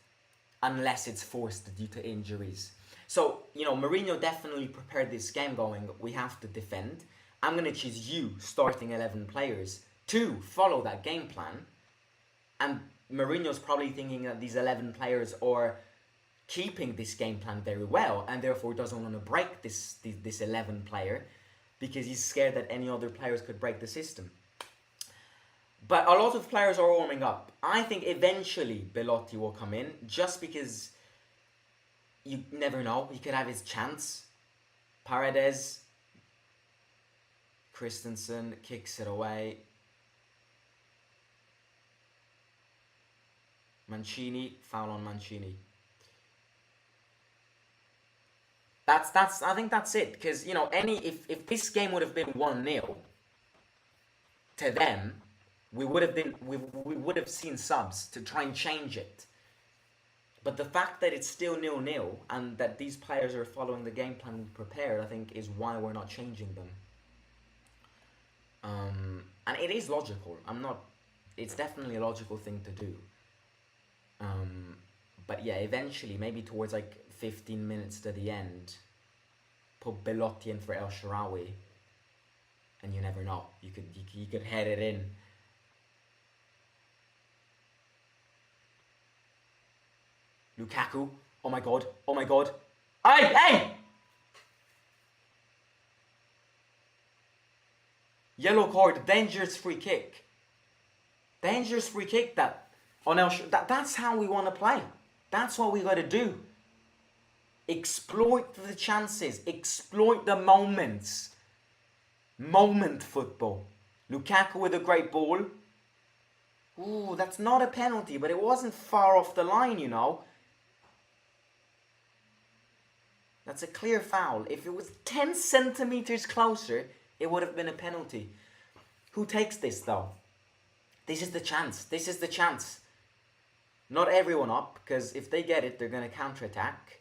A: unless it's forced due to injuries. So, Mourinho definitely prepared this game going, we have to defend. I'm going to choose you, starting 11 players, to follow that game plan. And Mourinho's probably thinking that these 11 players are keeping this game plan very well, and therefore doesn't want to break this 11 player, because he's scared that any other players could break the system. But a lot of players are warming up. I think eventually Belotti will come in, just because you never know. He could have his chance. Paredes, Christensen kicks it away. Mancini, foul on Mancini. I think that's it, because if this game would have been 1-0 to them, we would have seen subs to try and change it. But the fact that it's still 0-0 and that these players are following the game plan we prepared, I think, is why we're not changing them. And it is logical. It's definitely a logical thing to do. But yeah, eventually, maybe towards like 15 minutes to the end, put Belotti in for El Shaarawy, and you never know. You could head it in. Lukaku, oh my god. Hey! Yellow card, dangerous free kick. Dangerous free kick that on that's how we want to play. That's what we got to do. Exploit the chances, exploit the moments. Moment football. Lukaku with a great ball. Ooh, that's not a penalty, but it wasn't far off the line, That's a clear foul. If it was 10 centimeters closer, it would have been a penalty. Who takes this, though? This is the chance. Not everyone up, because if they get it, they're going to counter-attack.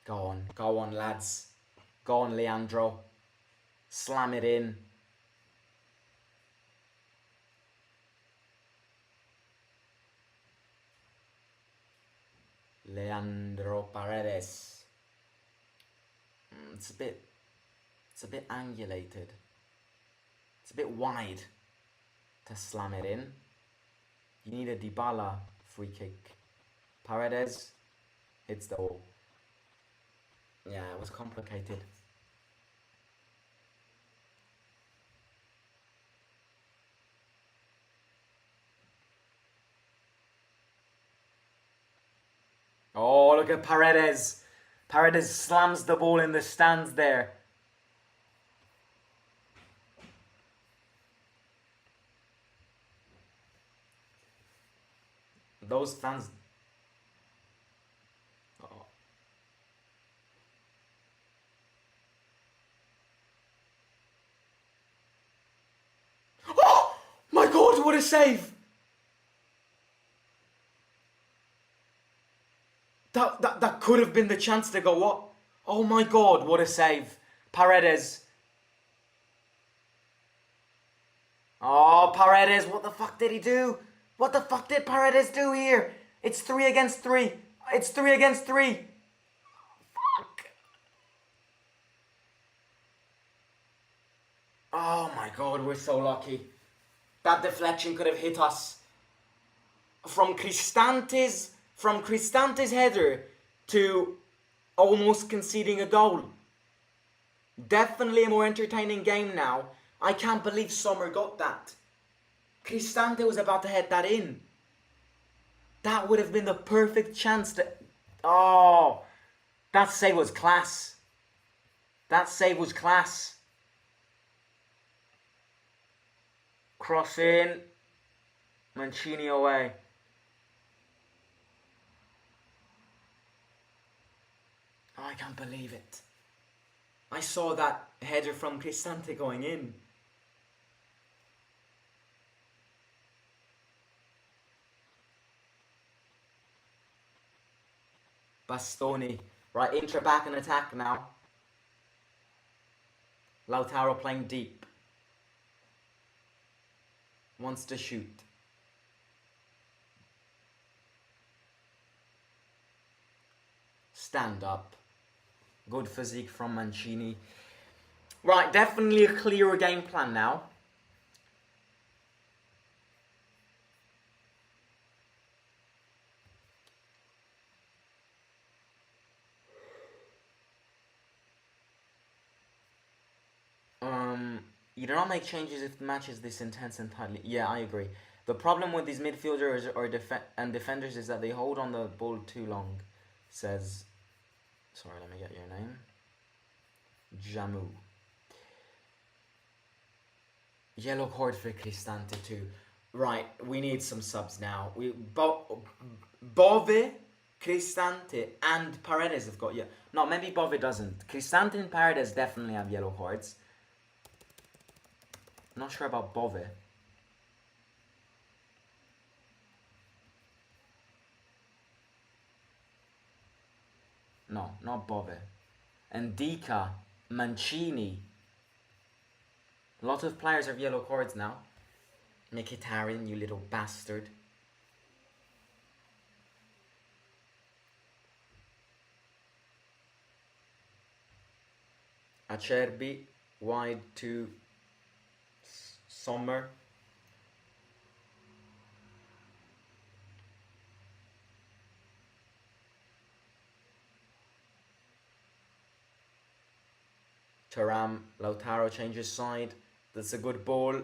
A: Go on, lads. Go on, Leandro. Slam it in. Leandro Paredes. It's a bit angulated. It's a bit wide to slam it in. You need a Dybala free kick. Paredes hits the wall. Yeah, it was complicated. Oh, look at Paredes. Paredes slams the ball in the stands there. Those fans... Oh. Oh! My God, what a save! That could have been the chance to go up. Oh my God, what a save. Paredes. Oh, Paredes, what the fuck did he do? What the fuck did Paredes do here? It's 3 against 3. It's 3 against 3. Fuck. Oh my God, we're so lucky. That deflection could have hit us. From Cristante's header to almost conceding a goal. Definitely a more entertaining game now. I can't believe Sommer got that. Cristante was about to head that in. That would have been the perfect chance to... Oh, that save was class. That save was class. Cross in. Mancini away. Oh, I can't believe it. I saw that header from Cristante going in. Bastoni. Right, Inter back in attack now. Lautaro playing deep. Wants to shoot. Stand up. Good physique from Mancini. Right, definitely a clearer game plan now. You do not make changes if the match is this intense entirely. Yeah, I agree. The problem with these midfielders or defenders is that they hold on the ball too long. Says, sorry, let me get your name. Jamu. Yellow card for Cristante too. Right, we need some subs now. Bove, Cristante, and Paredes have got... Yeah. No, maybe Bove doesn't. Cristante and Paredes definitely have yellow cards. Not sure about Bove. No, not Bove. And Dika, Mancini. A lot of players have yellow cards now. Mkhitaryan, you little bastard. Acerbi, wide to Sommer. Thuram, Lautaro changes side. That's a good ball.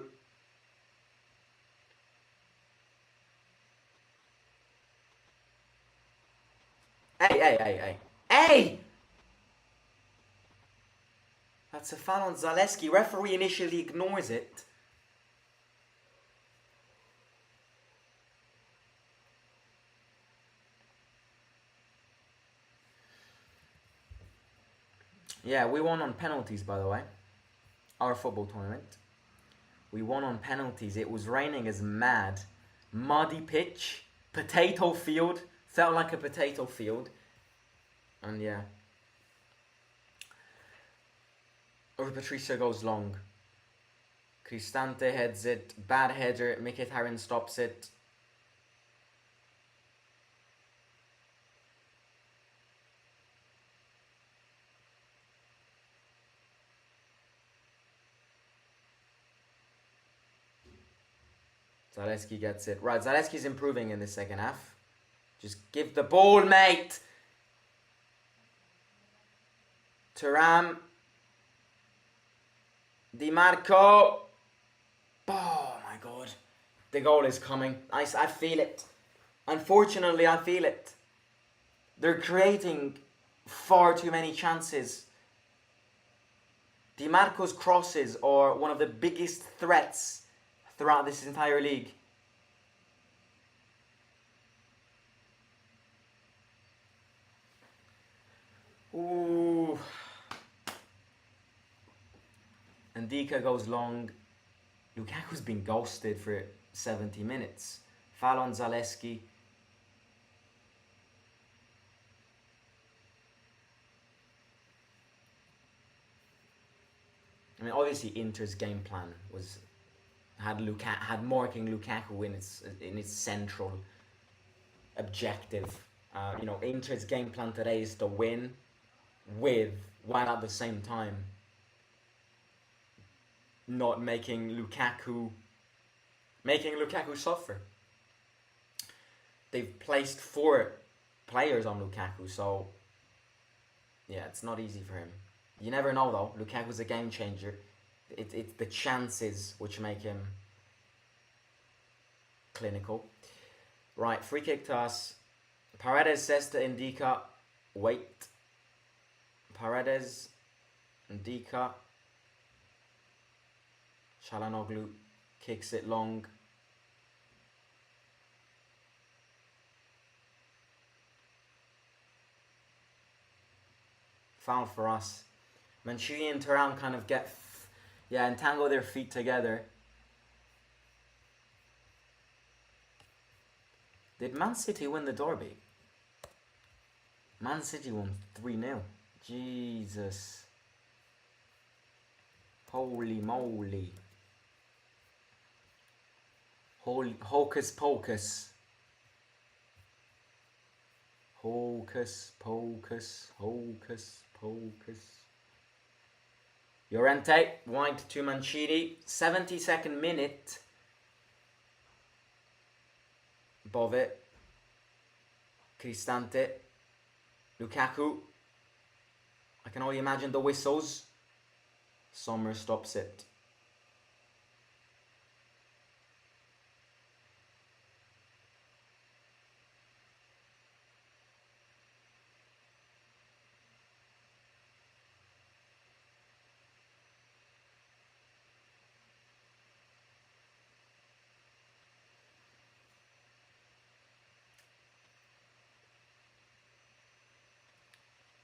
A: Hey! That's a foul on Zalewski. Referee initially ignores it. Yeah, we won on penalties, by the way. Our football tournament. We won on penalties. It was raining as mad. Muddy pitch. Potato field. Felt like a potato field. And yeah. Rui Patricio goes long. Cristante heads it. Bad header. Mkhitaryan stops it. Zalewski gets it. Right, Zalewski's improving in the second half. Just give the ball, mate! Thuram. Di Marco. Oh my god. The goal is coming. I feel it. Unfortunately, I feel it. They're creating far too many chances. Di Marco's crosses are one of the biggest threats throughout this entire league. Ooh. And Dika goes long. Lukaku's been ghosted for 70 minutes. Foul on Zalewski. I mean, obviously Inter's game plan had marking Lukaku in its central objective. Inter's game plan today is to win while at the same time not making Lukaku suffer. They've placed 4 players on Lukaku, so yeah, it's not easy for him. You never know though. Lukaku's a game changer. It's the chances which make him clinical. Right, free kick to us. Paredes says to Ndika, wait. Paredes, Ndika. Çalhanoğlu kicks it long. Foul for us. Mancini and Thuram kind of entangle their feet together. Did Man City win the derby? Man City won 3-0. Jesus. Holy moly. Holy hocus pocus. Hocus pocus. Hocus pocus. Llorente, wide to Mancini. 72nd minute. Bove, Cristante, Lukaku. I can only imagine the whistles. Sommer stops it.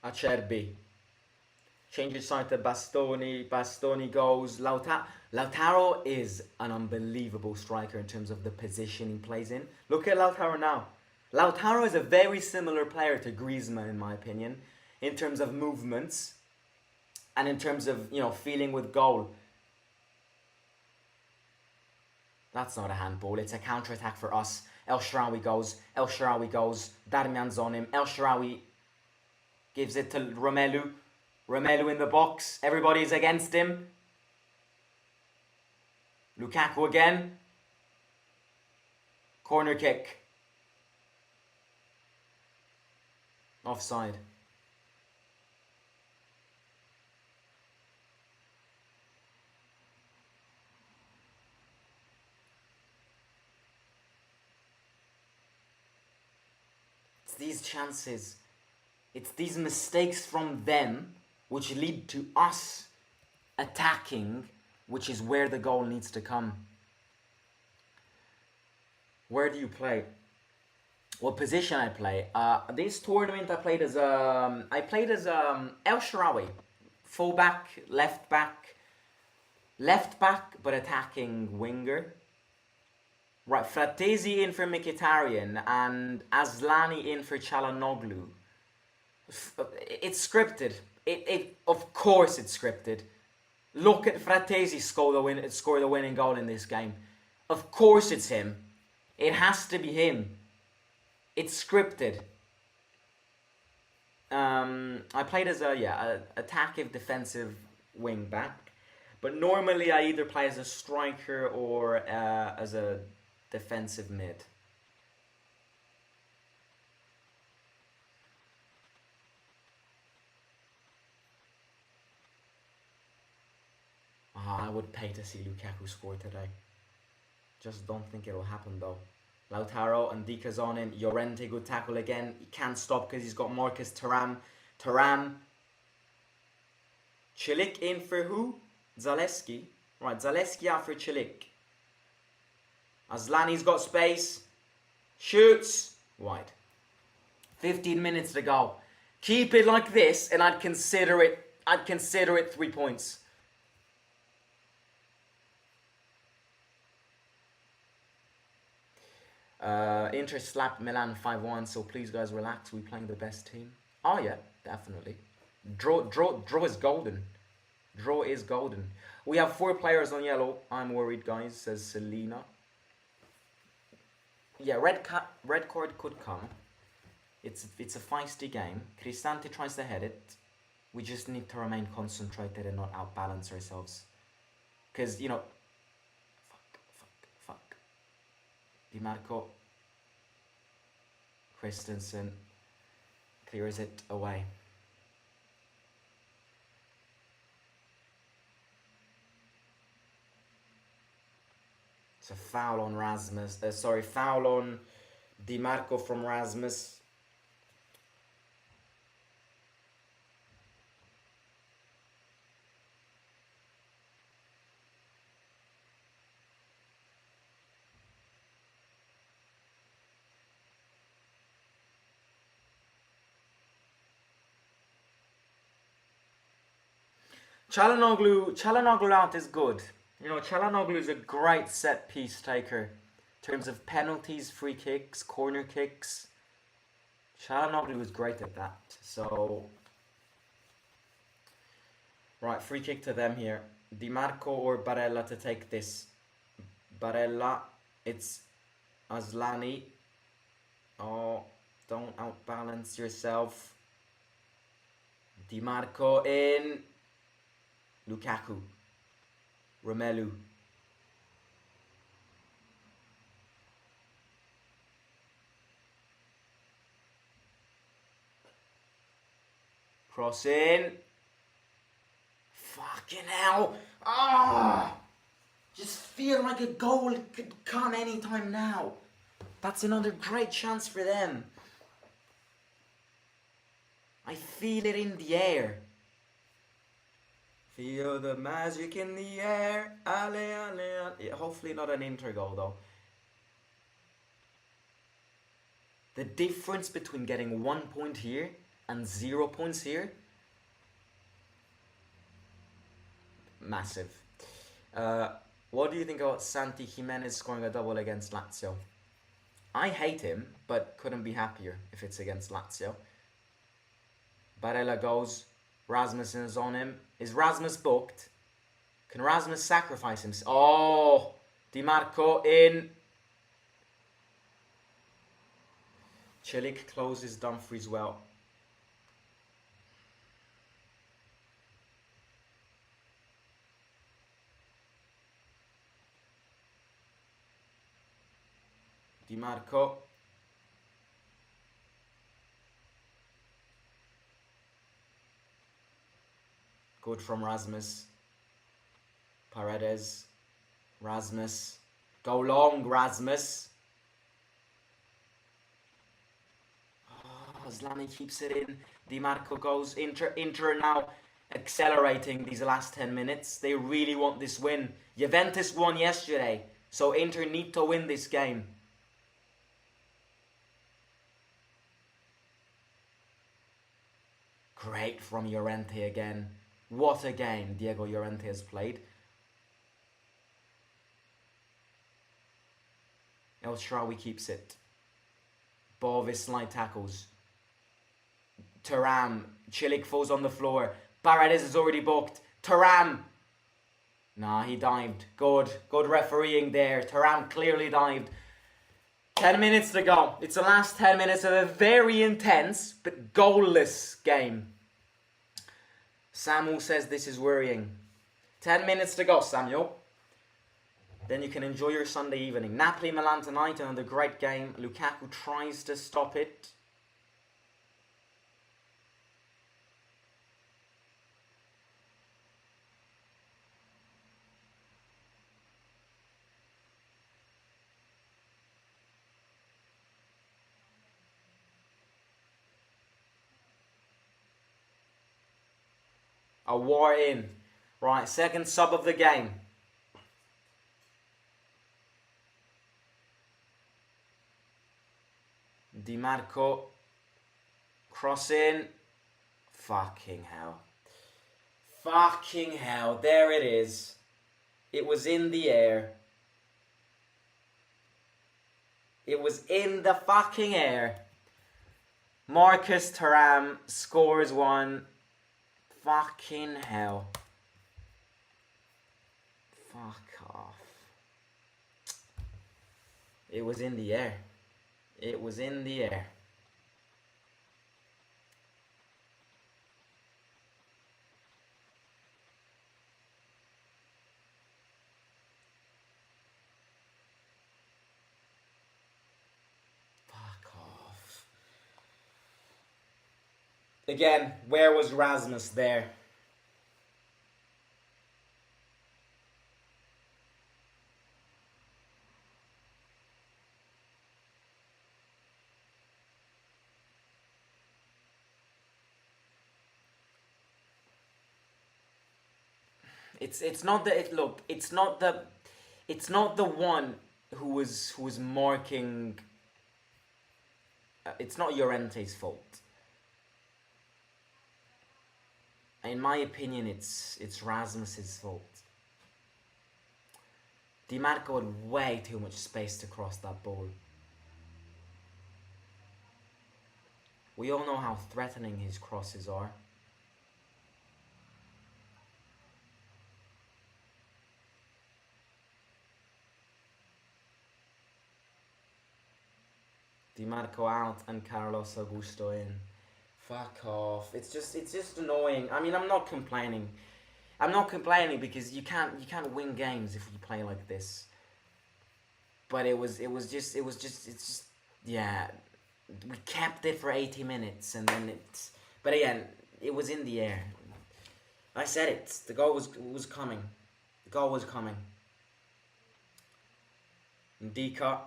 A: Acerbi. Changes side to Bastoni. Bastoni goes. Lautaro is an unbelievable striker in terms of the position he plays in. Look at Lautaro now. Lautaro is a very similar player to Griezmann, in my opinion, in terms of movements and in terms of, feeling with goal. That's not a handball. It's a counter-attack for us. El Shaarawy goes. El Shaarawy goes. Darmian's on him. El Shaarawy gives it to Romelu. Romelu in the box. Everybody's against him. Lukaku again. Corner kick. Offside. It's these chances. It's these mistakes from them which lead to us attacking, which is where the goal needs to come. Where do you play? What position I play? This tournament I played as El Shaarawy, fullback, left back, but attacking winger. Right, Fratesi in for Mkhitaryan and Asllani in for Çalhanoğlu. It's scripted. Of course it's scripted. Look at Fratesi score the winning goal in this game. Of course it's him. It has to be him. It's scripted. I played as a attacking defensive wing back, but normally I either play as a striker or as a defensive mid. I would pay to see Lukaku score today. Just don't think it'll happen though. Lautaro and Ndika's on him. Llorente, good tackle again. He can't stop because he's got Marcus Thuram. Çelik in for who? Zaleski. Right, Zaleski out for Çelik. Asllani's got space. Shoots. Wide. 15 minutes to go. Keep it like this and I'd consider it 3 points. Inter slapped Milan 5-1, so please guys relax, we're playing the best team. Oh yeah, definitely. Draw is golden. Draw is golden. We have 4 players on yellow. I'm worried, guys, says Selena. Yeah, red card could come. It's a feisty game. Cristante tries to head it. We just need to remain concentrated and not outbalance ourselves. Because, fuck. Di Marco. Christensen clears it away. It's a foul on Rasmus. Foul on Di Marco from Rasmus. Çalhanoğlu out is good. You know, Çalhanoğlu is a great set piece taker. In terms of penalties, free kicks, corner kicks. Çalhanoğlu was great at that. So, right, free kick to them here. Di Marco or Barella to take this. Barella, it's Aslani. Oh, don't outbalance yourself. Di Marco in. Lukaku. Romelu. Cross in. Fucking hell. Ah! Just feel like a goal could come anytime now. That's another great chance for them. I feel it in the air. Feel the magic in the air. Ale, ale, ale. Hopefully not an Inter goal though. The difference between getting 1 point here and 0 points here, massive. What do you think about Santi Jimenez scoring a double against Lazio? I hate him, but couldn't be happier if it's against Lazio. Barella goes. Rasmussen is on him. Is Rasmus booked? Can Rasmus sacrifice himself? Oh! Di Marco in. Cilic closes Dumfries well. Di Marco. Good from Rasmus. Paredes. Rasmus. Go long, Rasmus. Oh, Zlani keeps it in. Di Marco goes. Inter now accelerating these last 10 minutes. They really want this win. Juventus won yesterday, so Inter need to win this game. Great from Llorente again. What a game Diego Llorente has played. El Shaarawy keeps it. Bovis slide tackles. Thuram. Cilic falls on the floor. Paredes is already booked. Thuram. Nah, he dived. Good refereeing there. Thuram clearly dived. 10 minutes to go. It's the last 10 minutes of a very intense but goalless game. Samuel says this is worrying. 10 minutes to go, Samuel. Then you can enjoy your Sunday evening. Napoli-Milan tonight, another great game. Lukaku tries to stop it. A war in. Right, second sub of the game. Di Marco. Cross in. Fucking hell. Fucking hell. There it is. It was in the air. It was in the fucking air. Marcus Thuram scores one. Fucking hell. Fuck off. It was in the air. It was in the air. Fuck off. Again, where was Rasmus there? It's not the look. It's not the one who was marking. It's not Llorente's fault. In my opinion, it's Rasmus's fault. Di Marco had way too much space to cross that ball. We all know how threatening his crosses are. Di Marco out and Carlos Augusto in. Fuck off. It's just annoying. I mean, I'm not complaining. I'm not complaining because you can't win games if you play like this. But it's just yeah. We kept it for 80 minutes and then but again, it was in the air. I said it. The goal was coming. The goal was coming. Ndika.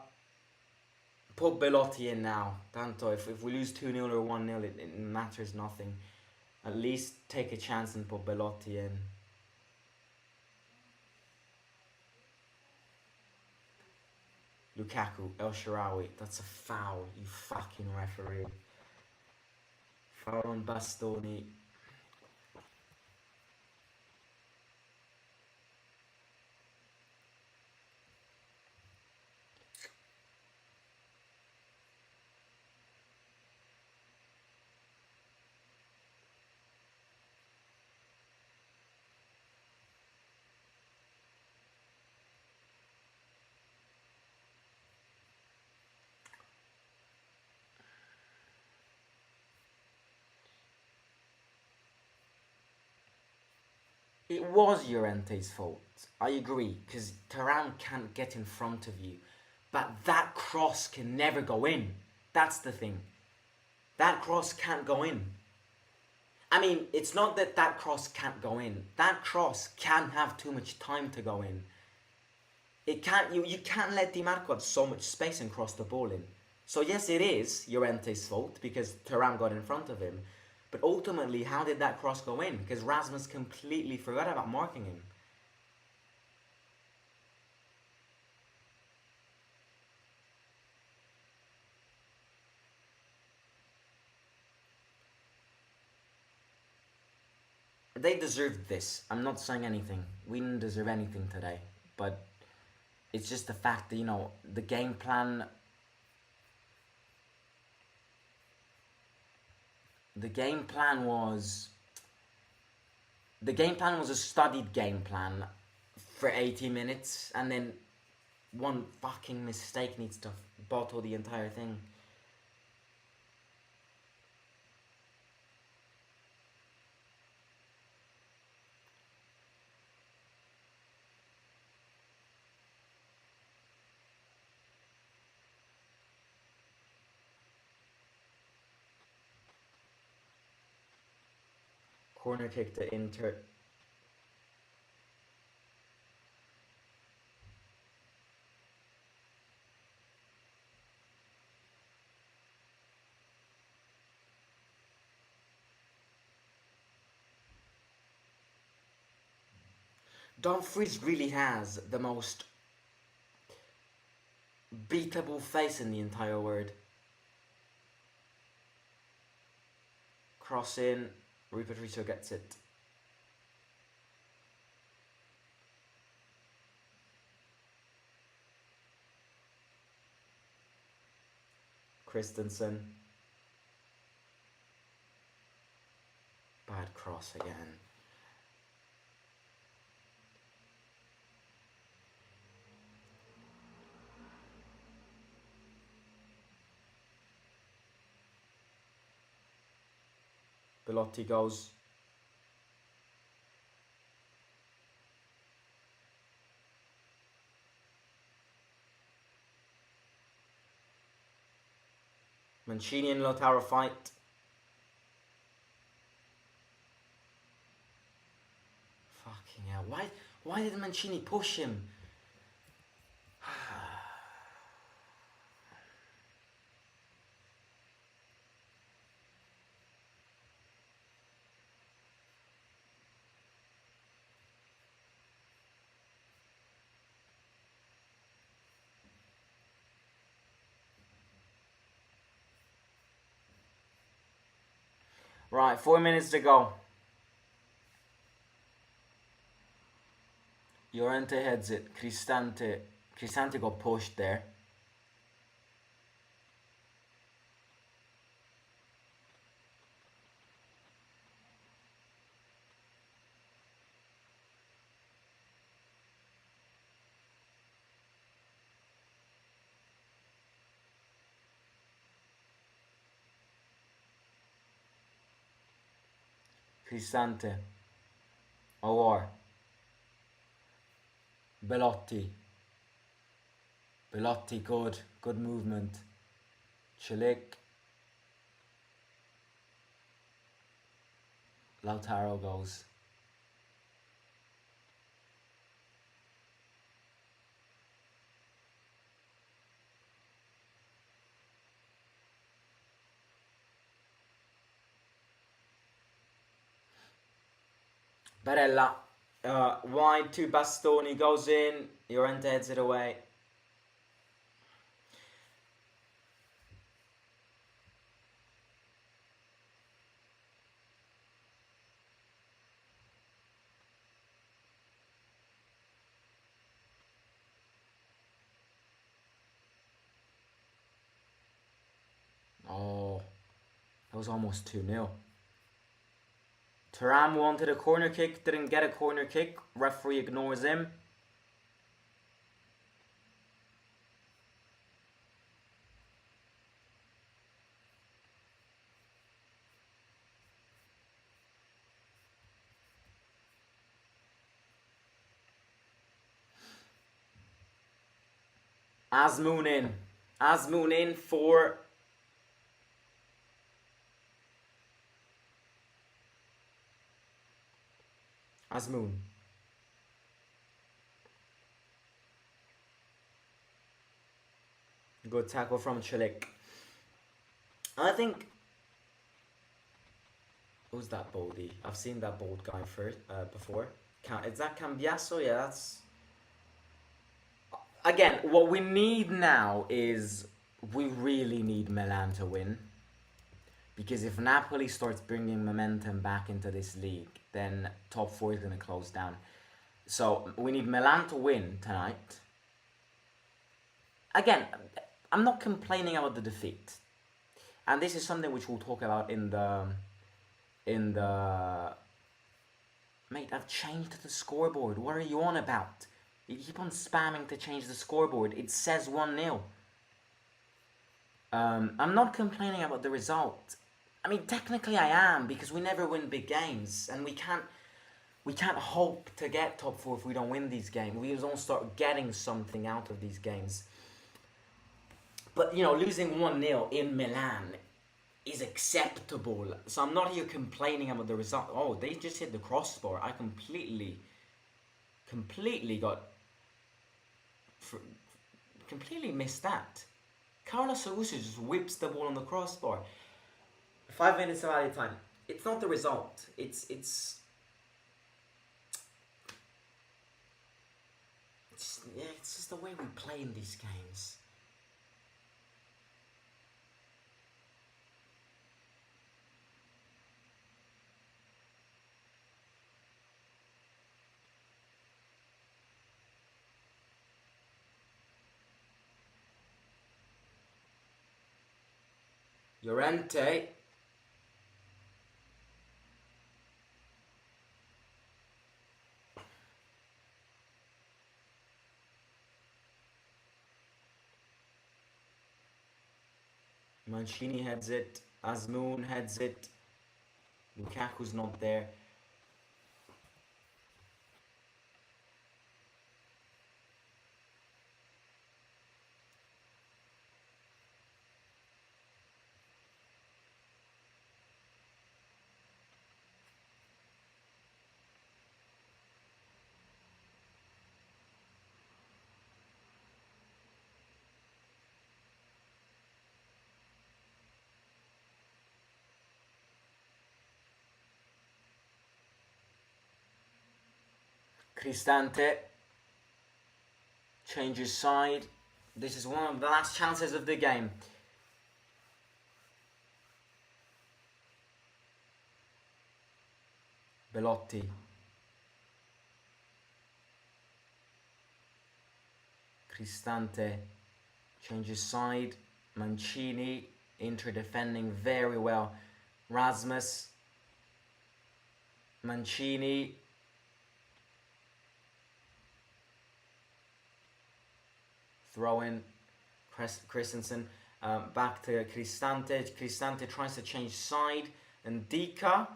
A: Put Belotti in now. Tanto, if we lose 2-0 or 1-0, it matters nothing. At least take a chance and put Belotti in. Lukaku, El Shaarawy. That's a foul, you fucking referee. Foul on Bastoni. It was Llorente's fault. I agree, because Thuram can't get in front of you. But that cross can never go in. That's the thing. That cross can't go in. I mean, it's not that that cross can't go in. That cross can have too much time to go in. It can't. You can't let Di Marco have so much space and cross the ball in. So yes, it is Llorente's fault because Thuram got in front of him. But ultimately, how did that cross go in? Because Rasmus completely forgot about marking him. They deserved this. I'm not saying anything. We didn't deserve anything today. But it's just the fact that, you know, the game plan... The game plan was a studied game plan for 80 minutes, and then one fucking mistake needs to bottle the entire thing. Corner kick to Inter. Dumfries really has the most beatable face in the entire world. Cross in, Rui Patricio gets it. Christensen. Bad cross again. Belotti goes. Mancini and Lautaro fight. Fucking hell. Why did Mancini push him? Right, 4 minutes to go. Llorente heads it. Cristante got pushed there. Cristante. Awar. Belotti. Belotti, good. Good movement. Chilik. Lautaro goes. Barella. Wide to Bastoni, goes in. Llorente heads it away. Oh, that was almost 2-0. Thuram wanted a corner kick, didn't get a corner kick. Referee ignores him. Azmoun in. Azmoun in for Azmoun. Good tackle from Chilik. I think... Who's that boldy? I've seen that bold guy before. Is that Cambiaso? Yeah, that's... Again, what we need now is... We really need Milan to win. Because if Napoli starts bringing momentum back into this league, then top 4 is going to close down. So we need Milan to win tonight. Again, I'm not complaining about the defeat. And this is something which we'll talk about in the... Mate, I've changed the scoreboard. What are you on about? You keep on spamming to change the scoreboard. It says 1-0. I'm not complaining about the result. I mean, technically I am, because we never win big games, and we can't hope to get top 4 if we don't win these games. We don't start getting something out of these games. But, you know, losing 1-0 in Milan is acceptable. So I'm not here complaining about the result. Oh, they just hit the crossbar. I completely completely missed that. Carlos Sousa just whips the ball on the crossbar. 5 minutes of added time. It's not the result. It's just the way we play in these games. Llorente. Mancini heads it. Azmoun heads it. Lukaku's not there. Cristante changes side. This is one of the last chances of the game. Belotti. Cristante changes side. Mancini, Inter defending very well. Rasmus. Mancini. Throw in Christensen. Back to Cristante. Cristante tries to change side. And Dika.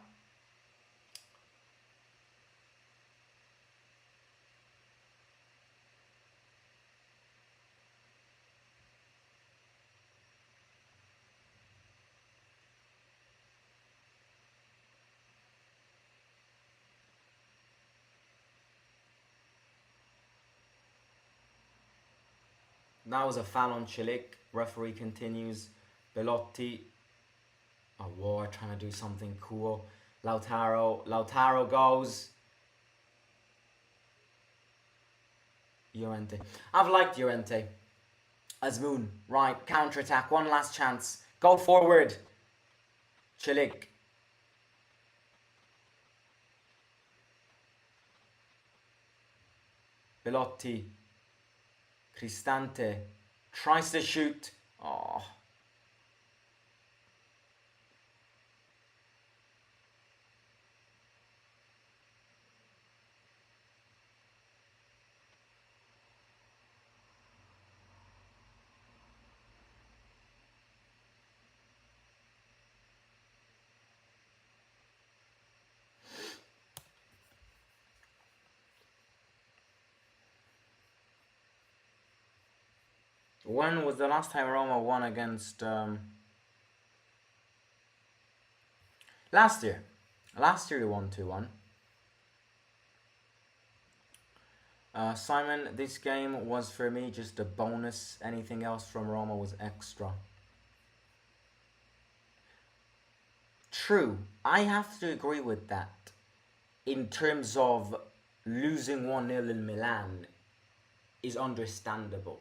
A: That was a foul on Cilic. Referee continues. Belotti. A war trying to do something cool. Lautaro goes. Llorente. I've liked Llorente. Azmoun. Right. Counter-attack. One last chance. Go forward. Cilic. Belotti. Cristante tries to shoot. Oh. When was the last time Roma won against... Last year. Last year they won 2-1. Simon, this game was for me just a bonus. Anything else from Roma was extra. True. I have to agree with that. In terms of losing 1-0 in Milan is understandable.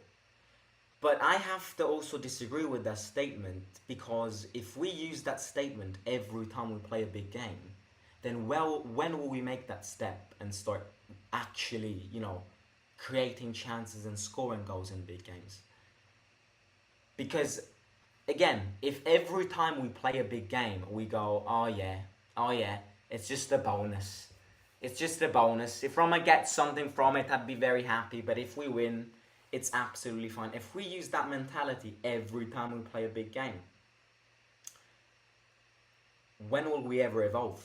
A: But I have to also disagree with that statement, because if we use that statement every time we play a big game, then when will we make that step and start actually, creating chances and scoring goals in big games? Because, again, if every time we play a big game we go, oh yeah, it's just a bonus. It's just a bonus. If Roma gets something from it, I'd be very happy. But if we win, it's absolutely fine. If we use that mentality every time we play a big game, when will we ever evolve?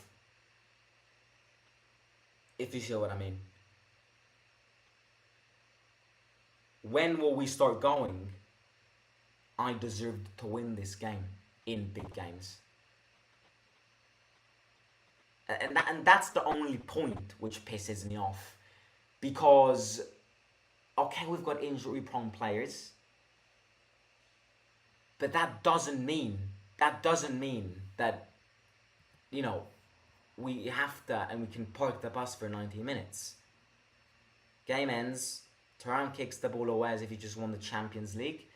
A: If you see what I mean. When will we start going, I deserved to win this game in big games? And that's the only point which pisses me off. Because... okay, we've got injury-prone players, but that doesn't mean that, we have to and we can park the bus for 90 minutes. Game ends, Thuram kicks the ball away as if he just won the Champions League.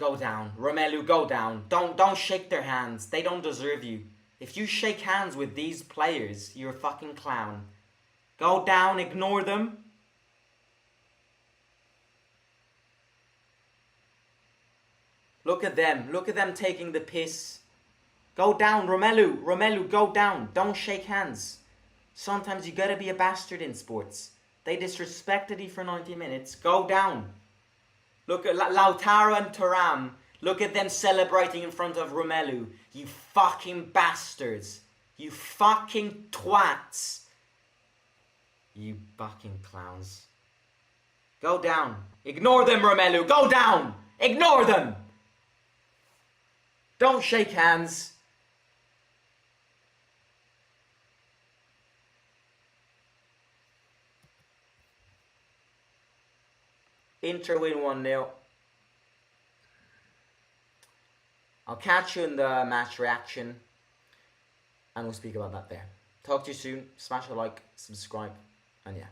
A: Go down, Romelu, go down. Don't shake their hands. They don't deserve you. If you shake hands with these players, you're a fucking clown. Go down, ignore them. Look at them taking the piss. Go down, Romelu, go down. Don't shake hands. Sometimes you gotta be a bastard in sports. They disrespected you for 90 minutes. Go down. Look at Lautaro and Thuram. Look at them celebrating in front of Romelu. You fucking bastards. You fucking twats. You fucking clowns. Go down. Ignore them, Romelu. Go down. Ignore them. Don't shake hands. Inter win 1-0. I'll catch you in the match reaction, and we'll speak about that there. Talk to you soon. Smash a like, subscribe, and yeah.